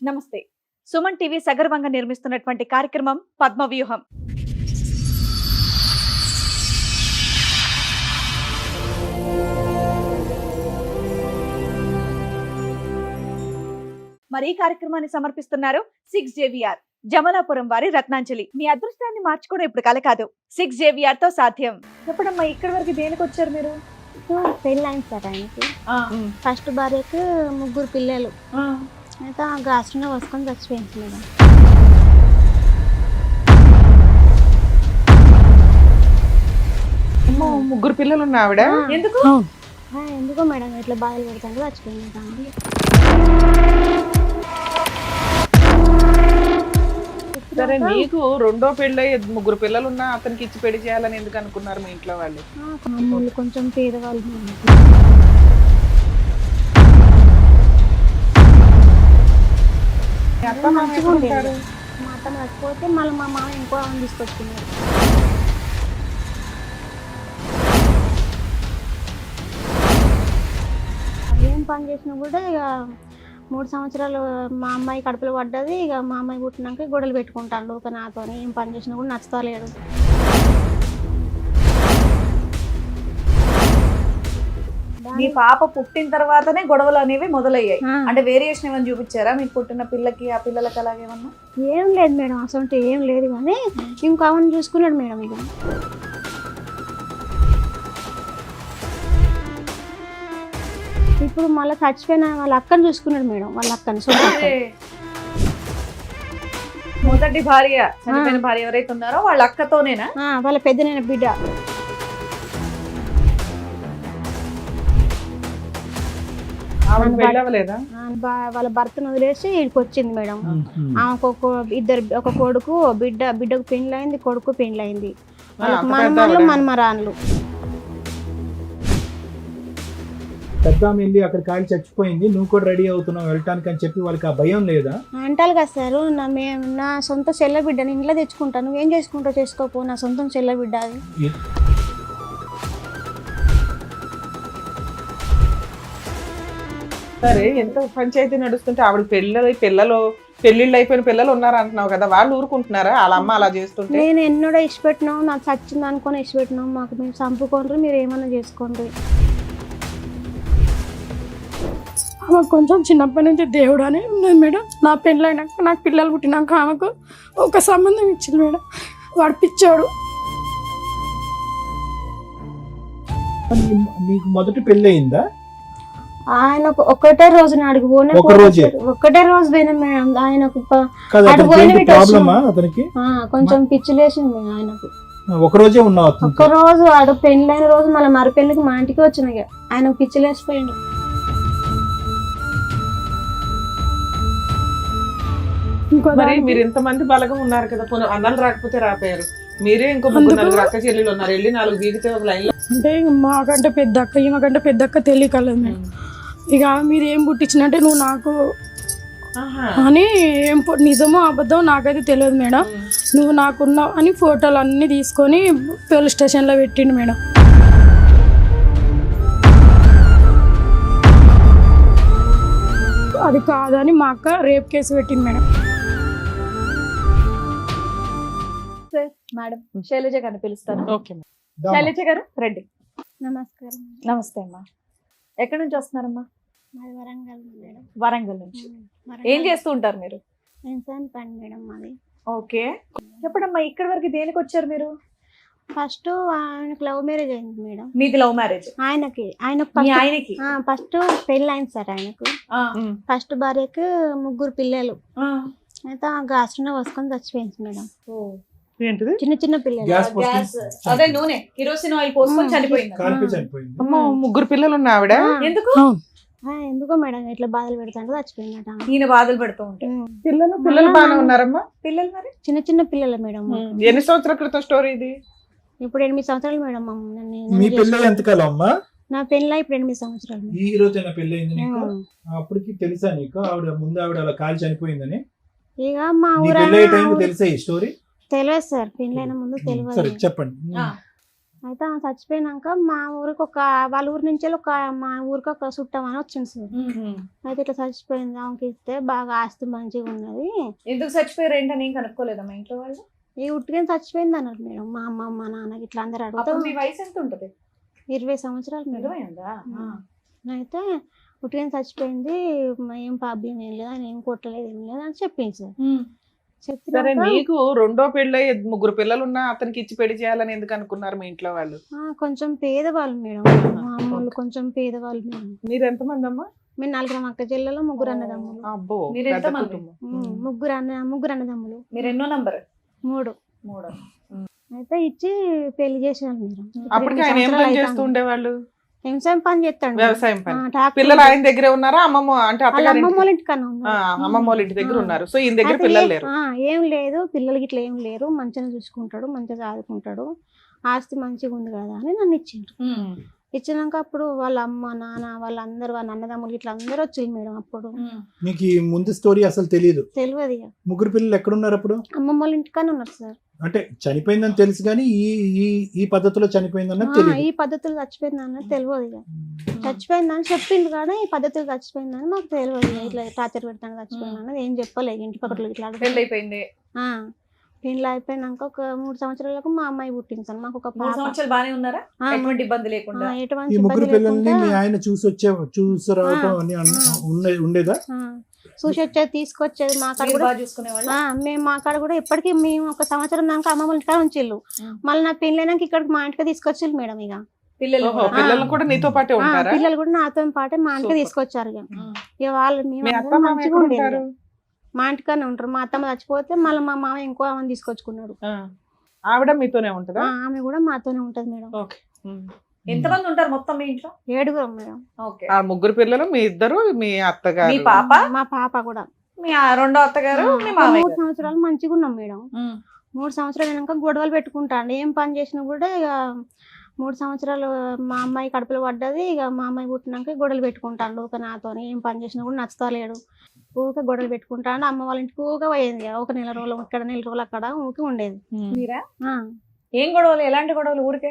నమస్తే. సుమన్ టీవీ సగర్వంగా నిర్మిస్తున్నటువంటి కార్యక్రమం పద్మవ్యూహం. మరి ఈ కార్యక్రమాన్ని సమర్పిస్తున్నారు 6JVR జమలాపురం వారి రత్నాంజలి. మీ అదృష్టాన్ని మార్చుకోవడం ఇప్పుడు కల కాదు, 6JVR తో సాధ్యం. ఎప్పుడమ్మా ఇక్కడి వరకు దేనికి వచ్చారు మీరు? పెళ్ళైంది సార్ ఆయనకి. ఫస్ట్ భార్యకు 3 పిల్లలు. అయితే గ్రాస్ట్నే వసుకొని చచ్చిపోయింది మేడం. ముగ్గురు పిల్లలు ఉన్న ఆవిడ ఎందుకు? ఎందుకో మేడం ఇట్లా బాధలు పెడతాను చచ్చిపోయింది. సరే, నీకు రెండో పెళ్ళై 3 పిల్లలు ఉన్నా అతనికి ఇచ్చి పెళ్లి చేయాలని ఎందుకు అనుకున్నారు మీ ఇంట్లో వాళ్ళు? మామూలు కొంచెం పేదవాళ్ళు. మంచిగా ఉండేది. మా అత్త మర్చిపోతే మళ్ళీ మా మామ ఇంకో ఆమె తీసుకొచ్చుకున్నారు. ఏం పని చేసినా కూడా ఇక 3 సంవత్సరాలు మా అమ్మాయి కడుపులో పడ్డది. ఇక మా అమ్మాయి పుట్టినాక గొడవలు పెట్టుకుంటాడు ఒక నాతో. ఏం పని చేసినా కూడా నచ్చుతలేడు. మీ పాప పుట్టిన తర్వాతనే గొడవలు అనేవి మొదలయ్యాయి. అంటే వేరియేషన్ ఏమైనా చూపించారా మీకు పుట్టిన పిల్లకి ఆ పిల్లలకి అలాగేమన్నా? ఏం లేదు మేడం, అసలు ఏం లేదు. కానీ ఇంకా అవన్నీ చూసుకున్నాడు మేడం. ఇక ఇప్పుడు మళ్ళీ చచ్చిపోయిన వాళ్ళ అక్కని చూసుకున్నాడు మేడం. వాళ్ళ అక్కని మొదటి భార్య చనిపోయిన భార్య ఎవరైతే ఉన్నారో వాళ్ళ అక్కతోనేనా? వాళ్ళ పెద్దనైన బిడ్డ. వాళ్ళ భర్తను వదిలేసి ఇక్కడికి వచ్చింది మేడం. ఆమెకు ఒక కొడుకు బిడ్డకు పెళ్ళైంది, కొడుకు పెళ్ళైంది. మనమలు మనమరాన్లు. పెద్ద వెళ్ళి అక్కడ కాలి చచ్చిపోయింది, నువ్వు కూడా రెడీ అవుతున్నావు వెళ్ళటానికి అని చెప్పి వాళ్ళకి ఆ భయం లేదా? అంటారు కదా సార్, నా సొంత చెల్ల బిడ్డని ఇంట్లో తెచ్చుకుంటాను, నువ్వేం చేసుకుంటావు చేసుకోపో, నా సొంతం చెల్ల బిడ్డ అది. సరే, ఎంత పంచాయతీ నడుస్తుంటే ఆవిడ పెళ్ళిళ్ళు అయిపోయిన పిల్లలు ఉన్నారు అంటున్నావు కదా, వాళ్ళు ఊరుకుంటున్నారా వాళ్ళ అమ్మ అలా చేస్తుంటే? నేను ఎన్నడో ఇష్టపెట్టినావు, నాకు చచ్చింది అనుకొని ఇష్టపెట్టినావు, మాకు మేము చంపుకోండి, మీరు ఏమన్నా చేసుకోండి. ఆమెకు కొంచెం చిన్నప్పటి నుంచి దేవుడు అని ఉన్నది మేడం. నా పెళ్ళైనాక నాకు పిల్లలు పుట్టినాక ఆమెకు ఒక సంబంధం ఇచ్చింది మేడం. వాడు పిచ్చోడు. నీకు మొదటి పెళ్ళి అయిందా? ఆయనకు ఒకటే రోజు నాడికి ఒకటే రోజు పోయినా మేడం. ఆయనకు కొంచెం పిచ్చిలేసింది ఆయనకు. ఒక రోజే ఉన్నావు? ఒక రోజు ఆడ పెళ్ళైన రోజు మళ్ళీ మర పెళ్ళికి మా ఇంటికి వచ్చినాయి. ఆయనకు పిచ్చిలేసిపోయింది. మరి మీరు ఇంతమంది బలగం ఉన్నారు కదా, అన్నాలు రాకపోతే రాపోయారు. మీరే ఇంకో 3-4 అక్క చెల్లెలు ఉన్నారు, వెళ్ళి 4 బీగితే ఒక లైన్ లో. అంటే మాకంటే పెద్ద అక్క, ఈమెకంటే పెద్ద అక్క తెలియకలేదు మేడం. ఇక మీరు ఏం పుట్టించినట్టే నువ్వు నాకు అని, ఏం నిజమో అబద్ధం నాకైతే తెలియదు మేడం. నువ్వు నాకున్నావు అని ఫోటోలు అన్నీ తీసుకొని పోలీస్ స్టేషన్లో పెట్టిండు మేడం. అది కాదని మా అక్క రేప్ కేసు పెట్టింది మేడం. మేడం శైలజ గారిని పిలుస్తాను. శైలజ గారు రండి. నమస్కారం. నమస్తే అమ్మా. ఎక్కడి నుంచి వస్తున్నారమ్మా? వరంగల్ మేడం. వరంగల్ నుంచి. ఏం చేస్తూ ఉంటారు మీరు? పని మేడం మాది. ఓకే, చెప్పడమ్మా ఇక్కడి వరకు దేనికి వచ్చారు మీరు? ఫస్ట్ ఆయనకు లవ్ మ్యారేజ్ అయింది మేడం. మీది లవ్ మ్యారేజ్? ఆయనకి ఫస్ట్ పెళ్ళి అయింది సార్. ఆయనకు ఫస్ట్ భార్యకు 3 పిల్లలు. అయితే గ్రాస్ట్నే వసుకొని చచ్చిపోయింది మేడం. చిన్న చిన్న పిల్లలు. అదే నూనె కిరోసిన్ ఆయిల్ పోసుకొని చనిపోయింది. 3 పిల్లలు ఉన్న ఆవిడ ఎందుకో మేడం ఇట్లా బాధలు పెడతాంటే చచ్చిపోయిందట. ఈయన బాధలు పెడుతూ ఉంటాయి. పిల్లలు బాగానే ఉన్నారమ్మా? పిల్లలు మరి చిన్న చిన్న పిల్లలు మేడం. ఎన్ని సంవత్సరాల క్రితం స్టోరీ ఇది? ఇప్పుడు 8 సంవత్సరాలు మేడం. మీ పెళ్ళి ఎంతకాలం అమ్మా? నా పెళ్ళి ఇప్పుడు 8 సంవత్సరాలు. ఈ రోజైనా పెళ్ళి అయింది నీకు? అప్పటికి తెలుసా నీకు ఆవిడ అలా కాలి చనిపోయిందని? ఇక మా ఊరు తెలుసా ఈ స్టోరీ? తెలియదు సార్, పెళ్ళైన ముందు తెలియదు. చెప్పండి. అయితే ఆమె చచ్చిపోయినాక మా ఊరికి వాళ్ళ ఊరి నుంచి మా ఊరికి ఒక చుట్టం అని వచ్చింది సార్. అయితే ఇట్లా చచ్చిపోయింది ఆమెకి ఇస్తే బాగా ఆస్తి మంచిగా ఉన్నది. ఎందుకు చచ్చిపోయారు ఏంటని ఏం కనుక్కోలేదా మా ఇంట్లో వాళ్ళు? ఈ ఉట్టుకని చచ్చిపోయింది అన్నారు మేడం. మా అమ్మ మా నాన్నకి ఇట్లా అందరు అప్పుడు అడుగుతాం. మీ వయసు ఎంత ఉంటది? 20 సంవత్సరాలు మేడం. 20 ఉందా? అయితే ఉట్టుకని చచ్చిపోయింది, ఏం ప్రాబ్లం ఏం లేదు, ఆయన ఏం కొట్టలేదు ఏం లేదు అని చెప్పింది సార్. సరే, చెప్పినాక నీకు రెండో పెళ్ళై 3 పిల్లలు ఉన్నా అతనికి ఇచ్చి పెళ్లి చేయాలని ఎందుకు అనుకున్నారు మీ ఇంట్లో వాళ్ళు? కొంచెం పేదవాళ్ళు మేడం, మా అమ్మోళ్ళు కొంచెం పేదవాళ్ళు మేడం. మీరు ఎంతమంది అమ్మా? మేము 4 అక్క చెల్లెలు, 3 అన్నదమ్ములు. అబ్బో, మీరు పెద్ద ఎంతమంది? కుటుంబం. ముగ్గురు అన్నదమ్ములు. మీరు ఎన్నో నంబర్? 3. 3. అయితే ఇచ్చి పెళ్లి చేసాను మేడం. అప్పటికి ఆయన ఏం పని చేస్తూ ఉండేవాళ్ళు? వ్యవసాయం పని చేస్తాడు. వ్యవసాయం పని. ట్రాక్టర్ పిల్లలు ఆయన దగ్గరే ఉన్నారా? అమ్మమ్మ అంటే వాళ్ళ అత్తగారి అమ్మమ్మ ఇంటి- వాళ్ళ ఇంటికన్నా ఉన్నారు. అమ్మమ్మ వాళ్ళ ఇంటి దగ్గర ఉన్నారు. సో ఈయన దగ్గర అయితే పిల్లలు లేరు. ఏం లేదు, పిల్లలకి ఇట్లా ఏం లేరు, మంచిగా చూసుకుంటాడు, మంచిగా చదువుకుంటాడు, ఆస్తి మంచిగా ఉంది కదా అని నన్ను ఇచ్చిండ్రు. ఇచ్చినాక అప్పుడు వాళ్ళ అమ్మ నాన్న వాళ్ళందరూ వాళ్ళ అన్నదమ్ములు ఇట్లా అందరూ వచ్చింది మేడం. అప్పుడు నీకు ఈ ముందు స్టోరీ అసలు తెలియదు. తెలియదు ఇక. 3 పిల్లలు ఎక్కడున్నారు అప్పుడు? అమ్మమ్మ వాళ్ళ ఇంటికన్నా ఉన్నారు సార్. అంటే చనిపోయిందని తెలుసు కానీ ఈ ఈ ఈ పద్ధతిలో చనిపోయిందన్నది ఈ తెలియదు. పద్ధతులు చచ్చిపోయిందని తెలియదు ఇక. చచ్చిపోయిందని చెప్పింది కానీ ఈ పద్ధతులు చచ్చిపోయిందని మాకు తెలియదు ఇక. ఇట్లా టార్చర్ పెడతాను చచ్చిపోయిందని ఏం చెప్పలేదు. ఇంటి పక్కన ఇట్లా పెళ్ళి అయిపోయింది. పెళ్ళి అయిపోయినాక ఒక 3 సంవత్సరాలకు మా అమ్మాయి పుట్టింది సార్. మాకు ఒక 3 సంవత్సరాలు బానే ఉన్నారా? ఎటువంటి ఇబ్బంది లేకుండా? ఎటువంటి ఈ 3 ఇబ్బంది పిల్లల్ని లేకుండా మీ ఆయన చూసి రావటం అని ఉండేదా? చూసి వచ్చేది, తీసుకొచ్చేది. మా కాడ మీరు కూడా బాగా చూసుకునేవాళ్ళు? మేము మా కాడ కూడా ఇప్పటికీ మేము ఒక సంవత్సరం దాకా అమ్మ వాళ్ళ ఇంటికాడ ఉంచిళ్ళు. మళ్ళీ నా పెళ్ళైనాక ఇక్కడికి మా ఇంటికి తీసుకొచ్చిళ్ళు మేడం. ఇక పిల్లలు ఓహో, పిల్లలు కూడా నీతో పాటే ఉంటారా? పిల్లలు కూడా నాతో పాటే మా ఇంటికి Super. తీసుకొచ్చారు. ఇక వాళ్ళు మీ మేము అత్త అందరం మామ మంచిగా ఎక్కడ ఉండేది. ఉంటారు? మా ఇంటికనే ఉంటారు. మా అత్తమ్మ చచ్చిపోతే మళ్ళీ మా మామ ఇంకో ఆమెను తీసుకొచ్చుకున్నాడు. ఆవిడ మీతోనే ఉంటదా? ఆమె కూడా మాతోనే ఉంటది మేడం. ఓకే. ఎంతమంది ఉంటారు మొత్తం మీ ఇంట్లో? 7 మేడం. ఓకే. ఆ 3 పిల్లలు, మీ ఇద్దరు, మీ మీ అత్తగారు. పాప, మా పాప కూడా. మీ రెండో అత్తగారు, మీ ఒక మామయ్య 3 సంవత్సరాలు మంచిగా ఉన్నాం మేడం. 3 సంవత్సరాలు అయినాక గొడవలు పెట్టుకుంటాండు. ఏం పని చేసినా కూడా ఇక 3 సంవత్సరాలు మా అమ్మాయి కడుపులో పడ్డది. ఇక మా అమ్మాయి పుట్టినాక గొడవలు పెట్టుకుంటాడు. ఊక నాతో ఏం పని చేసినా కూడా నచ్చుతలేడు. ఊక గొడవలు పెట్టుకుంటాడు. అమ్మ వాళ్ళ ఇంటికి ఊక పోయేది. ఒక నెల రోజులు ఇక్కడ, నెల రోజులు అక్కడ ఊకే ఉండేది. మీరా? ఆ. ఏం గొడవలు? ఎలాంటి గొడవలు? ఊరికే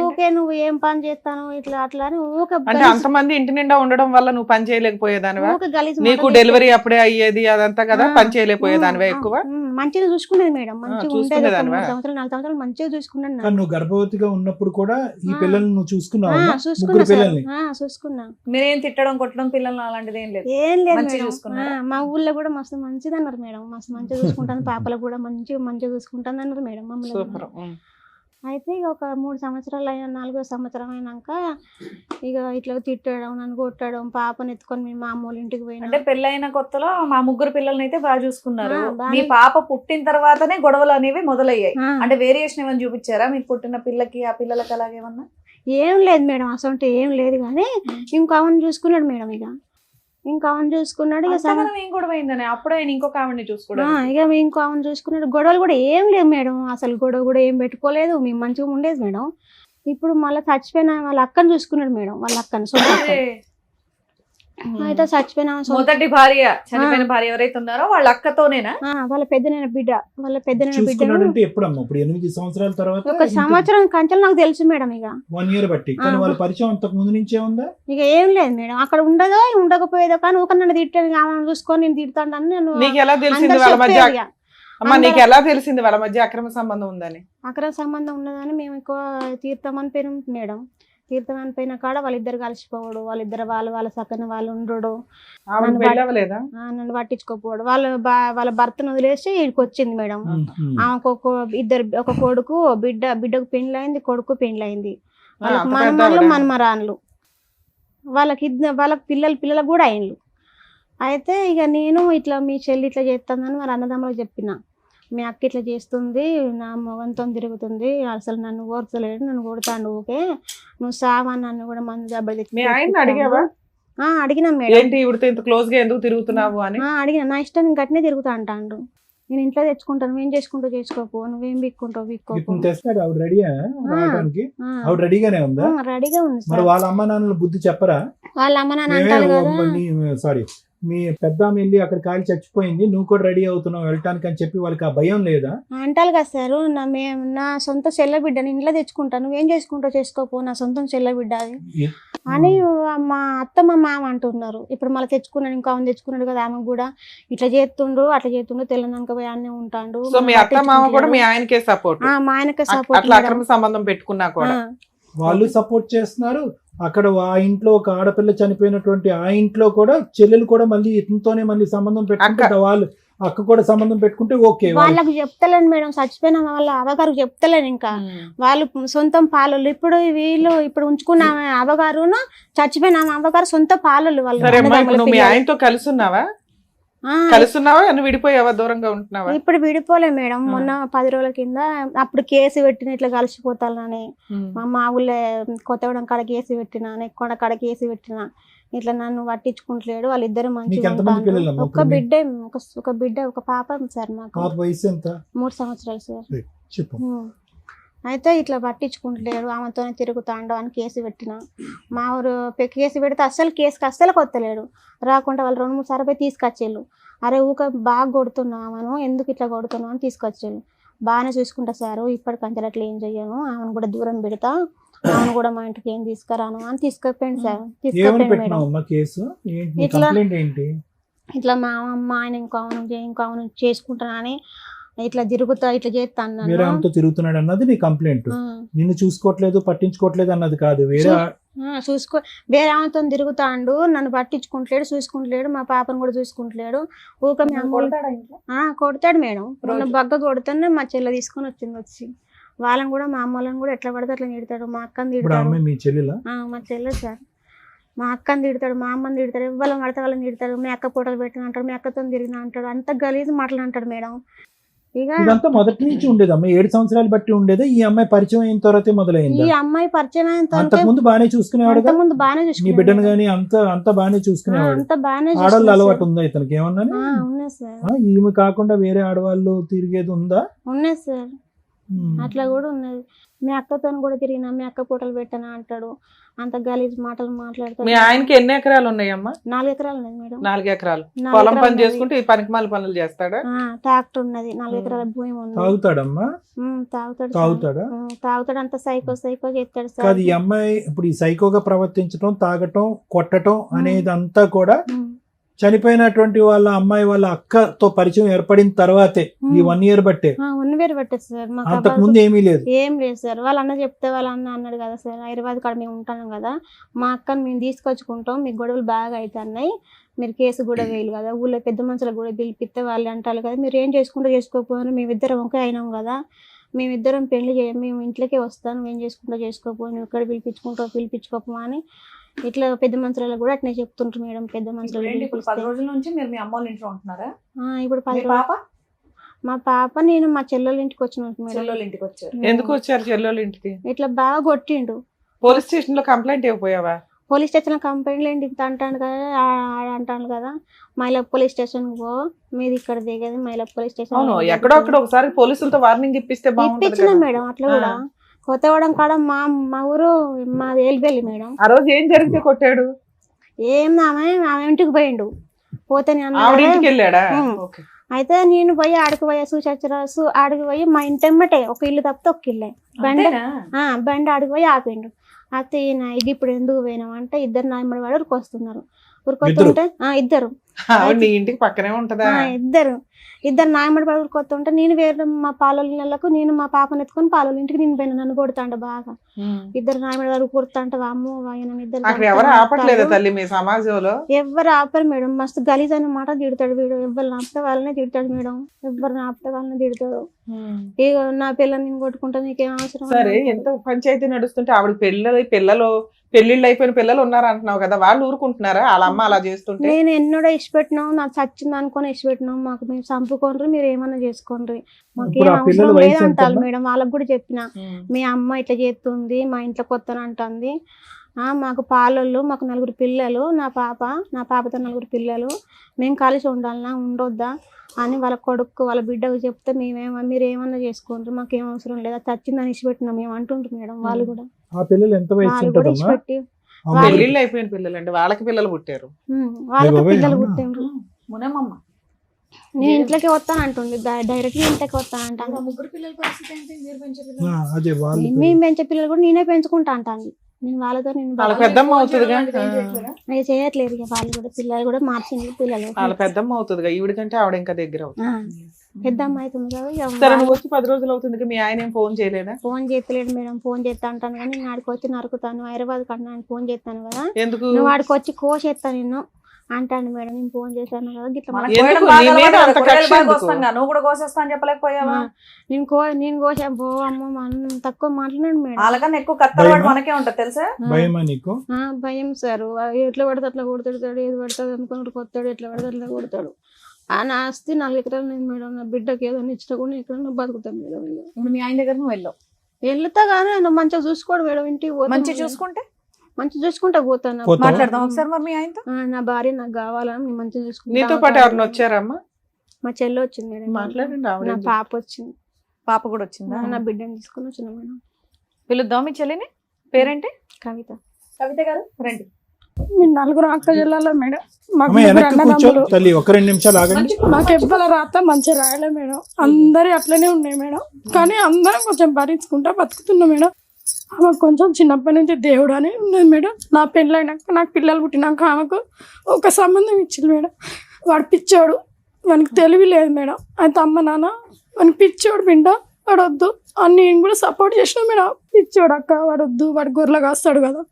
ఊకే నువ్వు ఏం పని చేస్తాను ఇట్లా అట్లా అని ఊక అంటే అంతమంది ఇంటి నిండా ఉండడం వల్ల నువ్వు పని చేయలేకపోయేదానివా? ఊక గలీజ్ నీకు మాటలు డెలివరీ అప్పుడే అయ్యేది అదంతా కదా, పని చేయలేకపోయేదానివా ఎక్కువ? మంచిగా చూసుకునేది మేడం. మంచిగా ఉండేది. ఒక చూసుకునేదానివా? 3 సంవత్సరాలు 4 సంవత్సరాలు మంచిగా చూసుకున్నాను. కానీ నువ్వు గర్భవతిగా ఉన్నప్పుడు కూడా ఈ పిల్లల్ని నువ్వు చూసుకున్నావు? చూసుకున్నా 3 సార్. పిల్లల్ని చూసుకున్నా. మీరేం తిట్టడం కొట్టడం పిల్లలు అలాంటిది ఏం లేదు? ఏం లేదు మంచిగా మేడం. చూసుకున్నారా? మా ఊళ్ళో కూడా మస్తు మంచిది అన్నారు మేడం. మస్తు మంచిగా చూసుకుంటాను. పాపలకు కూడా మంచిగా చూసుకుంటాను అన్నారు మేడం మమ్మల్ని. సూపర్. అయితే ఇక ఒక 3 సంవత్సరాలు అయినా 4వ సంవత్సరం అయినాక ఇక ఇట్లా తిట్టడం, నన్ను కొట్టడం, పాపను ఎత్తుకొని మా అమ్మ వాళ్ళ ఇంటికి పోయినా. అంటే పెళ్ళైన కొత్తలో మా 3 పిల్లల్ని అయితే బాగా చూసుకున్నారు. బాగానే. మీ పాప పుట్టిన తర్వాతనే గొడవలు అనేవి మొదలయ్యాయి. ఆ. అంటే వేరియేషన్ ఏమైనా చూపించారా? మీకు పుట్టిన పిల్లకి ఆ పిల్లలకి అలాగేమన్నా? ఏం లేదు మేడం, అసలు ఏం లేదు. కానీ ఇంకో ఆమెను చూసుకున్నాడు మేడం. ఇంకో ఆమెను చూసుకున్నాడు. ఇక అంతగానం ఏం గొడవ అయిందని అప్పుడే ఆయన ఇంకొక ఆవిడని చూసుకోవడం? ఇక ఇంకో ఆమెను చూసుకున్నాడు. గొడవలు కూడా ఏం లేవు మేడం. అసలు గొడవ కూడా ఏం పెట్టుకోలేదు. మేము మంచిగా ఉండేది మేడం. ఇప్పుడు మళ్ళీ చచ్చిపోయిన వాళ్ళ అక్కను చూసుకున్నాడు మేడం. వాళ్ళ అక్కను సొంత అక్క. అయితే చచ్చిపోయిన ఆమె సొంత- మొదటి భార్య, చనిపోయిన భార్య ఎవరైతే ఉన్నారో వాళ్ళ అక్కతోనేనా? వాళ్ళ పెద్దనైన బిడ్డ. వాళ్ళ పెద్దనైన బిడ్డను చూసుకున్నాడంటే ఎప్పుడమ్మా? ఇప్పుడు 8 సంవత్సరాల తర్వాత ఒక సంవత్సరం కంచెలు నాకు తెలుసు మేడం. ఇక 1 ఇయర్ బట్టి. కానీ వాళ్ళ పరిచయం అంతకు ముందు నుంచే ఉందా? ఇక ఏం లేదు మేడం. అక్కడ ఉండదో ఉండకపోయేదో కానీ ఒక నన్ను తిట్టాను. ఆమెను చూసుకొని నేను తిడతాను. నేను నీకు ఎలా తెలిసింది అందరూ వాళ్ళ మధ్య? చెప్పేది ఇక. అమ్మా, నీకు ఎలా తెలిసింది వాళ్ళ మధ్య అక్రమ సంబంధం ఉందని? అక్రమ సంబంధం ఉన్నదని మేము ఎక్కువ తీర్థం అని పోయినాం మేడం. తీర్థం అని పోయిన కాడ వాళ్ళిద్దరు కలిసిపోవడు, వాళ్ళిద్దరు వాళ్ళ సక్కన వాళ్ళు ఉండడు, ఆవిడ నన్ను పెళ్ళవలేదా? నన్ను పట్టించుకోపోవడు. వాళ్ళ భర్తను వదిలేసి ఇక్కడికి వచ్చింది మేడం. ఆమెకు ఒక కొడుకు బిడ్డకు పెండ్లైంది, కొడుకు పెండ్లైంది. వాళ్ళకి అంత మనమరాళ్ళు పెద్దవాడా? మనమరాన్లు. వాళ్ళకి పిల్లలకు కూడా అయిండ్లు. అయితే ఇక నేను ఇట్లా మీ చెల్లి ఇట్లా చేస్తుందని మరి అన్నదమ్ములకు చెప్పిన. మీ అక్క ఇట్లా చేస్తుంది, నా మొగంతో తిరుగుతుంది, అసలు నన్ను ఓర్చలేడు, నన్ను కొడతాడు, ఊకే నువ్వు సావా, నన్ను కూడా మందు దెబ్బలు మీ ఆయన్ని అడిగావా? అడిగినా మేడం. ఏంటి ఇవిడితో ఇంత క్లోజ్ గా ఎందుకు తిరుగుతున్నావు అని? అడిగిన. నా ఇష్టం నేను గట్టినే తిరుగుతా అంటాడు. నేను ఇంట్లో తెచ్చుకుంటాను, నువ్వేం చేసుకుంటూ చేసుకోపో, నువ్వేం బిక్కుంటావు బిక్కోపో. ఇప్పుడు తెస్తాడు. ఆవిడ రెడీయా రావడానికి? ఆవిడ రెడీగానే ఉందా? రెడీగా ఉంది మరి సార్. వాళ్ళ అమ్మ నాన్నలు బుద్ధి చెప్పరా? వాళ్ళ అమ్మ నాన్న అంటారు కదా. సారీ, మీ పెద్ద వెళ్ళి అక్కడ కాలి చచ్చిపోయింది, నువ్వు కూడా రెడీ అవుతున్నావు వెళ్ళటానికి అని చెప్పి వాళ్ళకి ఆ భయం లేదా? అంటారు కదా సార్, నా సొంత చెల్ల బిడ్డని ఇంట్లో తెచ్చుకుంటాను, నువ్వేం చేసుకుంటావు చేసుకోపో, నా సొంతం చెల్ల బిడ్డ అది అని మా అత్త మా మామ అంటున్నారు. ఇప్పుడు మళ్ళీ తెచ్చుకున్నాడు, ఇంకా ఆమె తెచ్చుకున్నాడు కదా, ఆమె కూడా ఇట్లా చేస్తుండ్రు అట్లా చేస్తుండ్రు, తెలంగాణ పోయి అన్నీ ఉంటాడు. సో మీ అత్త మామ కూడా మీ ఆయనకే సపోర్ట్? మా ఆయనకే అట్లా సపోర్ట్. అక్రమ సంబంధం పెట్టుకున్నా కూడా వాళ్ళు సపోర్ట్ చేస్తున్నారు. అక్కడ ఆ ఇంట్లో ఒక ఆడపిల్ల చనిపోయినటువంటి ఆ ఇంట్లో కూడా చెల్లెలు కూడా మళ్ళీ ఇతనితోనే మళ్ళీ సంబంధం పెట్టుకుంటే, వాళ్ళు అక్క కూడా సంబంధం పెట్టుకుంటే ఓకే. వాళ్ళకు చెప్తలేను మేడం, చచ్చిపోయిన వాళ్ళ అవగారు చెప్తలేను. ఇంకా వాళ్ళు సొంతం పాలలు. ఇప్పుడు వీళ్ళు ఇప్పుడు ఉంచుకున్న అవగారును చచ్చిపోయిన అవగారు సొంత పాలలు వాళ్ళు. సరే అమ్మా, ఇప్పుడు నువ్వు మీ ఆయనతో కలిసి ఉన్నావా? నువ్వు విడిపోయావా, దూరంగా ఉంటున్నావా? ఇప్పుడు విడిపోలే మేడం. మొన్న 10 రోజుల కింద అప్పుడు కేసు పెట్టిన ఇట్లా కలిసిపోతానని, మా ఊళ్ళో కొత్తగూడెం కాడ కేసు పెట్టిన, నెక్కొండ కాడ కేసు పెట్టిన, ఇట్లా నన్ను పట్టించుకుంటలేడు. వాళ్ళిద్దరు మంచిగా ఉంటారు. ఒక బిడ్డ ఒక పాప సార్. మాకు వయసు ఎంత? 3 సంవత్సరాలు సార్. అయితే ఇట్లా పట్టించుకుంటలేడు, ఆమెతోనే తిరుగుతాండు అని కేసు పెట్టిన. మా ఊరు కేసు పెడితే కేసుకి అస్సలు కొత్తలేడు. రాకుండా వాళ్ళు 2-3 సార్లు పోయి తీసుకొచ్చేళ్ళు. అరే ఊక బాగా కొడుతున్నాను, ఎందుకు ఇట్లా కొడుతున్నావు అని తీసుకొచ్చేళ్ళు. బాగానే చూసుకుంటా సారు, ఇప్పటికంటే అట్లా ఏం చెయ్యను, ఆమెను కూడా దూరం పెడతా, ఆమెను కూడా మా ఇంటికి ఏం తీసుకురాను అని తీసుకెళ్ళిపోయింది సార్. తీసుకెళ్ళిపోయింది మేడం. ఇట్లా మా అమ్మ ఆయన ఇంకో చేసుకుంటానని ఇట్లా తిరుగుతా ఇట్లా చేస్తాను, వేరే ఆమెతో తిరుగుతున్నాడు అన్నది నీ కంప్లైంట్. నిన్ను చూసుకోవట్లేదు పట్టించుకోవట్లేదు అన్నది కాదు, వేరే ఆమెతో తిరుగుతాండు, నన్ను పట్టించుకుంటలేడు, చూసుకుంటలేడు, మా పాపను కూడా చూసుకుంటలేడు. ఊక కొడతాడు మేడం. మొన్న బగ్గ కొడుతానే మా చెల్లె తీసుకొని వచ్చి వాళ్ళని కూడా మా అమ్మలను కూడా ఎట్లా పడితే అట్లా తిడతాడు. మా అక్కని తిడతాడు. మా చెల్లె సార్. మా అక్కని తిడతాడు, మా అమ్మని తిడతాడు, ఇవ్వాలని పడితే వాళ్ళని తిడతాడు. మీ అక్క పూటలు పెట్టిన అంటాడు, మీ అక్కతో తిరిగిన అంటాడు. అంత గలీజ్ మాటలు అంటాడు మేడం. ఇదంతా మొదటి నుంచి ఉండేది అమ్మాయి, 7 సంవత్సరాలు బట్టి ఉండేది. ఈ అమ్మాయి పరిచయం అయిన తర్వాత మొదలైంది. ఈ అమ్మాయి పరిచయం అయిన తర్వాత ముందు బాగానే చూసుకునేవాడు, ముందు బాగానే చూసుకునే, నీ బిడ్డను గానీ అంత బాగానే చూసుకునేవాడు. ఆడవాళ్ళు అలవాటు ఉందా ఇతనికి ఏమన్నా? ఈమె కాకుండా వేరే ఆడవాళ్ళు తిరిగేది ఉందా? ఉన్నాయి సార్, అట్లా కూడా ఉన్నది. మీ అక్కతో కూడా తిరిగినా, మీ అక్క పూటలు పెట్టానా అంటాడు. అంత గలీజ్ మాటలు మాట్లాడతాడు. మీ ఆయనకి ఎన్ని ఎకరాలు ఉన్నాయమ్మా? 4 ఎకరాలు ఉన్నాయి మేడం. 4 ఎకరాలు పొలం పని చేసుకుంటే ఈ పనికిమాల పనులు చేస్తాడా? ట్రాక్టర్ ఉన్నది, 4 ఎకరాల భూమి ఉంది. తాగుతాడమ్మా? తాగుతాడు. అంత సైకో చేస్తాడు సార్. కాదు, ఈ అమ్మాయి ఇప్పుడు ఈ సైకోగా ప్రవర్తించడం, తాగటం, కొట్టడం అనేది అంతా కూడా చనిపోయినటువంటి వాళ్ళ అమ్మాయి వాళ్ళ అక్కతో పరిచయం ఏర్పడిన తర్వాతే, ఈ 1 ఇయర్ బట్టే. 1 ఇయర్ బట్టే సార్. అంతకు ముందు ఏమీ లేదు. ఏం లేదు సార్. వాళ్ళ అన్న చెప్తే వాళ్ళ అన్న అన్నాడు కదా సార్, హైదరాబాద్ కాడ మేము ఉంటాం కదా, మా అక్కని మేము తీసుకొచ్చుకుంటాం, మీకు గొడవలు బాగా అవుతున్నాయి, మీరు కేసు కూడా వేయలు కదా, ఊళ్ళో పెద్ద మనుషులకు కూడా పిలిపిస్తే వాళ్ళు అంటారు కదా, మీరు ఏం చేసుకుంటూ చేసుకోకపోయినా మేమిద్దరం ఒకే అయినాం కదా, మేమిద్దరం పెళ్లి మేము ఇంట్లోకే వస్తాను, మేము చేసుకుంటూ చేసుకోకపోయి, నువ్వు ఇక్కడ పిలిపించుకోపో అని ఇట్లా పెద్ద మనుషులలో కూడా అట్నే చెప్తుంటారు మేడం. పెద్ద మనుషులు 10 రోజుల నుంచి మీరు మీ అమ్మ వాళ్ళ ఇంట్లో ఉంటున్నారా? ఇప్పుడు 10 మా పాప నేను మా చెల్లెళ్ళ ఇంటికి వచ్చిన. ఎందుకు వచ్చారు చెల్లెళ్ళ ఇంటికి? ఇట్లా బాగా కొట్టిండు. పోలీస్ స్టేషన్ లో కంప్లైంట్ ఇవ్వపోయావా? పోలీస్ స్టేషన్ లో కంప్లైంట్ ఏంటి అంటాను కదా, అంటాను కదా, మైలప్ పోలీస్ స్టేషన్ పో, మీది ఇక్కడ దిగేది మైలప్ పోలీస్ స్టేషన్. ఎక్కడో అక్కడ ఒకసారి పోలీసులతో వార్నింగ్ ఇప్పించిన మేడం. అట్లా కూడా కొత్తగూడెం కాడ మా ఊరు మాది ఏలిబెల్లి మేడం. ఆ రోజు ఏం జరిగితే కొట్టాడు? ఆమె ఇంటికి పోయిండు. పోతే అయితే నేను పోయి ఆడికి పోయా చూసొచ్చు. ఆడికి పోయి మా ఇంటెమ్మటే ఒక ఇల్లు తప్పితే ఒక ఇల్లే బండి ఆడికి పోయి ఆపిండు. అయితే ఈయన ఇప్పుడు ఎందుకు పోయినాం అంటే, ఇద్దరు నాయమడి వాడు ఉరికొస్తున్నారు. ఉరికొస్తుంటే ఇద్దరు ఇంటికి పక్కనే ఉంటదా? ఇద్దరు నాయమడి వాడు ఉరికొస్తుంటే నేను వేరే మా పాలలకు నేను మా పాపను ఎత్తుకొని పాల ఇంటికి నేను పోయినా. నన్ను కొడుతాంట బాగా. ఇద్దరు నాయమడి వాడు కొడుతాంట. అమ్మో ఎవరు ఆపట్లేదు తల్లి మీ సమాజంలో? ఎవరు ఆపరు మేడం. మస్తు గలీజ్ అనే మాట తిడతాడు వీడు. ఎవరు ఆపితే వాళ్ళనే తిడతాడు మేడం. ఎవరు ఆపితే వాళ్ళని తిడతాడు. ఇక నా పిల్లల్ని నేను కొట్టుకుంటా, నీకేం అవసరం? సరే, ఎంత పంచాయతీ నడుస్తుంటే ఆవిడ పెళ్లిళ్ళు అయిపోయిన పిల్లలు ఉన్నారు అంటున్నావు కదా, వాళ్ళు ఊరుకుంటున్నారా వాళ్ళ అమ్మ అలా చేస్తుంటే? నేను ఎన్నడో ఇష్టపెట్టినాం, నాకు చచ్చింది అనుకుని ఇష్టపెట్టినాం. మాకు మేము చంపుకోండి, మీరు ఏమన్నా చేసుకోండి, మాకేం అవసరం లేదంటారు మేడం. వాళ్ళకి కూడా చెప్పిన, మీ అమ్మ ఇట్లా చేస్తుంది, మా ఇంట్లో కొత్తనంటుంది, మాకు పాలళ్ళు, మాకు 4 పిల్లలు, నా పాపతో 4 పిల్లలు, మేము కలిసి ఉండాలన్నా ఉండొద్దా అని వాళ్ళ కొడుకు వాళ్ళ బిడ్డకు చెప్తే, మీరు ఏమన్నా చేసుకోండి, మాకేం అవసరం లేదా, చచ్చిందని ఇచ్చిపెట్టినా మేము అంటుంటారు మేడం. వాళ్ళు కూడా ఇచ్చిపెట్టి పెళ్ళిళ్ళు అయిపోయిన పిల్లలు అండి, వాళ్ళకి పిల్లలు పుట్టారు. వాళ్ళకి బాబోయ్, పిల్లలు అవునా? పుట్టిండ్రు. మునమమ్మ నేను ఇంట్లోకి వస్తాను అంటుంది, డైరెక్ట్ గా ఇంట్లోకి వస్తాను అంటాను. ముగ్గురు పిల్లల పరిస్థితి ఏంటి? మీరు పెంచే అదే వాళ్ళు మేము పెంచే పిల్లలు కూడా నేనే పెంచుకుంటా అంటాను. నేను వాళ్ళతో నేను వాళ్ళ పెద్దమ్మ అవుతుందిగా, నేను చేయట్లేదు ఇక. వాళ్ళు కూడా పిల్లలు కూడా మార్చింది పిల్లలు. వాళ్ళ పెద్దమ్మ అవుతుందిగా, ఈవిడ కంటే ఆవిడ ఇంకా దగ్గర అవుతుంది. పెద్ద అమ్మాయి అవుతుంది కదా ఇక. సరే, నువ్వు వచ్చి 10 రోజులు అవుతుంది, మీ ఆయన ఏం ఫోన్ చేయలేదా? ఫోన్ చేస్తలేడు మేడం, ఫోన్ చేస్తా అంటాను కానీ నేను ఆడికి వచ్చి నరుకుతాను, హైదరాబాద్ కన్నా ఫోన్ చేస్తాను కదా, ఎందుకు? నువ్వు ఆడికి వచ్చి కోసేస్తాను నిన్ను అంటాను మేడం. నేను ఫోన్ చేశాను కదా గిట్ల మనకు ఎందుకు? కోయడం బాగా నీ మీద అలవాటు అంత కదా, కూరగాయలు కక్ష బాగా ఎందుకు? కోస్తాం కదా, నువ్వు కూడా కోసేస్తా అని చెప్పలేకపోయావా? నేను కోసా బో అమ్మ మనం తక్కువ మాట్లాడాను మేడం. వాళ్ళకన్నా ఎక్కువ కత్తలవాడు మనకే ఉంటది తెలుసా? భయమా నీకు? భయం సార్, ఎట్లా పడితే అట్లా కొడుతాడు, ఏది పడుతుంది అనుకున్నాడు కొత్తాడు, ఎట్లా పడితే అట్లా కొడతాడు. ఆ నా ఆస్తి 4 ఎకరాలు నేను మేడం, నా బిడ్డకి ఏదైనా ఇచ్చినా కూడా ఎక్కడన్నా బతుకుతాను మేడం. ఇప్పుడు మీ ఆయన దగ్గర నువ్వు వెళ్ళావు, వెళ్తా కానీ ఆయన మంచిగా చూసుకోడు మేడం, ఇంటికి పోతాను మంచి మేడం. చూసుకుంటే మంచిగా చూసుకుంటా పోతాను. పోతావా? మాట్లాడదాం ఒకసారి మరి మీ ఆయనతో. నా భార్య నాకు కావాలని నేను మంచిగా చూసుకుంటా. నీతో పాటు ఎవరిని వచ్చారమ్మా? మా చెల్లి వచ్చింది మేడం, మాట్లాడండి, ఆవిడ నా ఎందుకు? పాప వచ్చింది, పాప కూడా వచ్చిందా? నా బిడ్డని తీసుకుని వచ్చిన మేడం. పిలుద్దాం మీ చెల్లిని, పేరేంటి? కవిత. కవిత గారు రండి. మీ 4 అక్క జిల్లాలో మేడం, మాకు అమ్మ 3 వెనక్కి కూర్చో అన్నదమ్ములు. తల్లి, ఒక 2 నిమిషాలు ఆగండి. మాకు ఎవ్వల రాత మంచిగా రాయలే మేడం, అందరి అట్లనే ఉన్నాయి మేడం. కానీ అందరం కొంచెం భరించుకుంటా బతుకుతున్నాం మేడం. ఆమెకు కొంచెం చిన్నప్పటి నుంచి దేవుడు అని ఉన్నది మేడం. నా పెళ్ళైనాక నాకు పిల్లలు పుట్టినాక ఆమెకు ఒక సంబంధం ఇచ్చింది మేడం. వాడు పిచ్చోడు, వానికి తెలివి లేదు మేడం. అయితే అమ్మ నాన్న వానికి పిచ్చోడు పిండ, వాడు వద్దు అని నేను కూడా సపోర్ట్ చేసిన మేడం. పిచ్చోడు అక్క, వాడు వద్దు, వాడు గొర్రెలు కాస్తాడు కదా,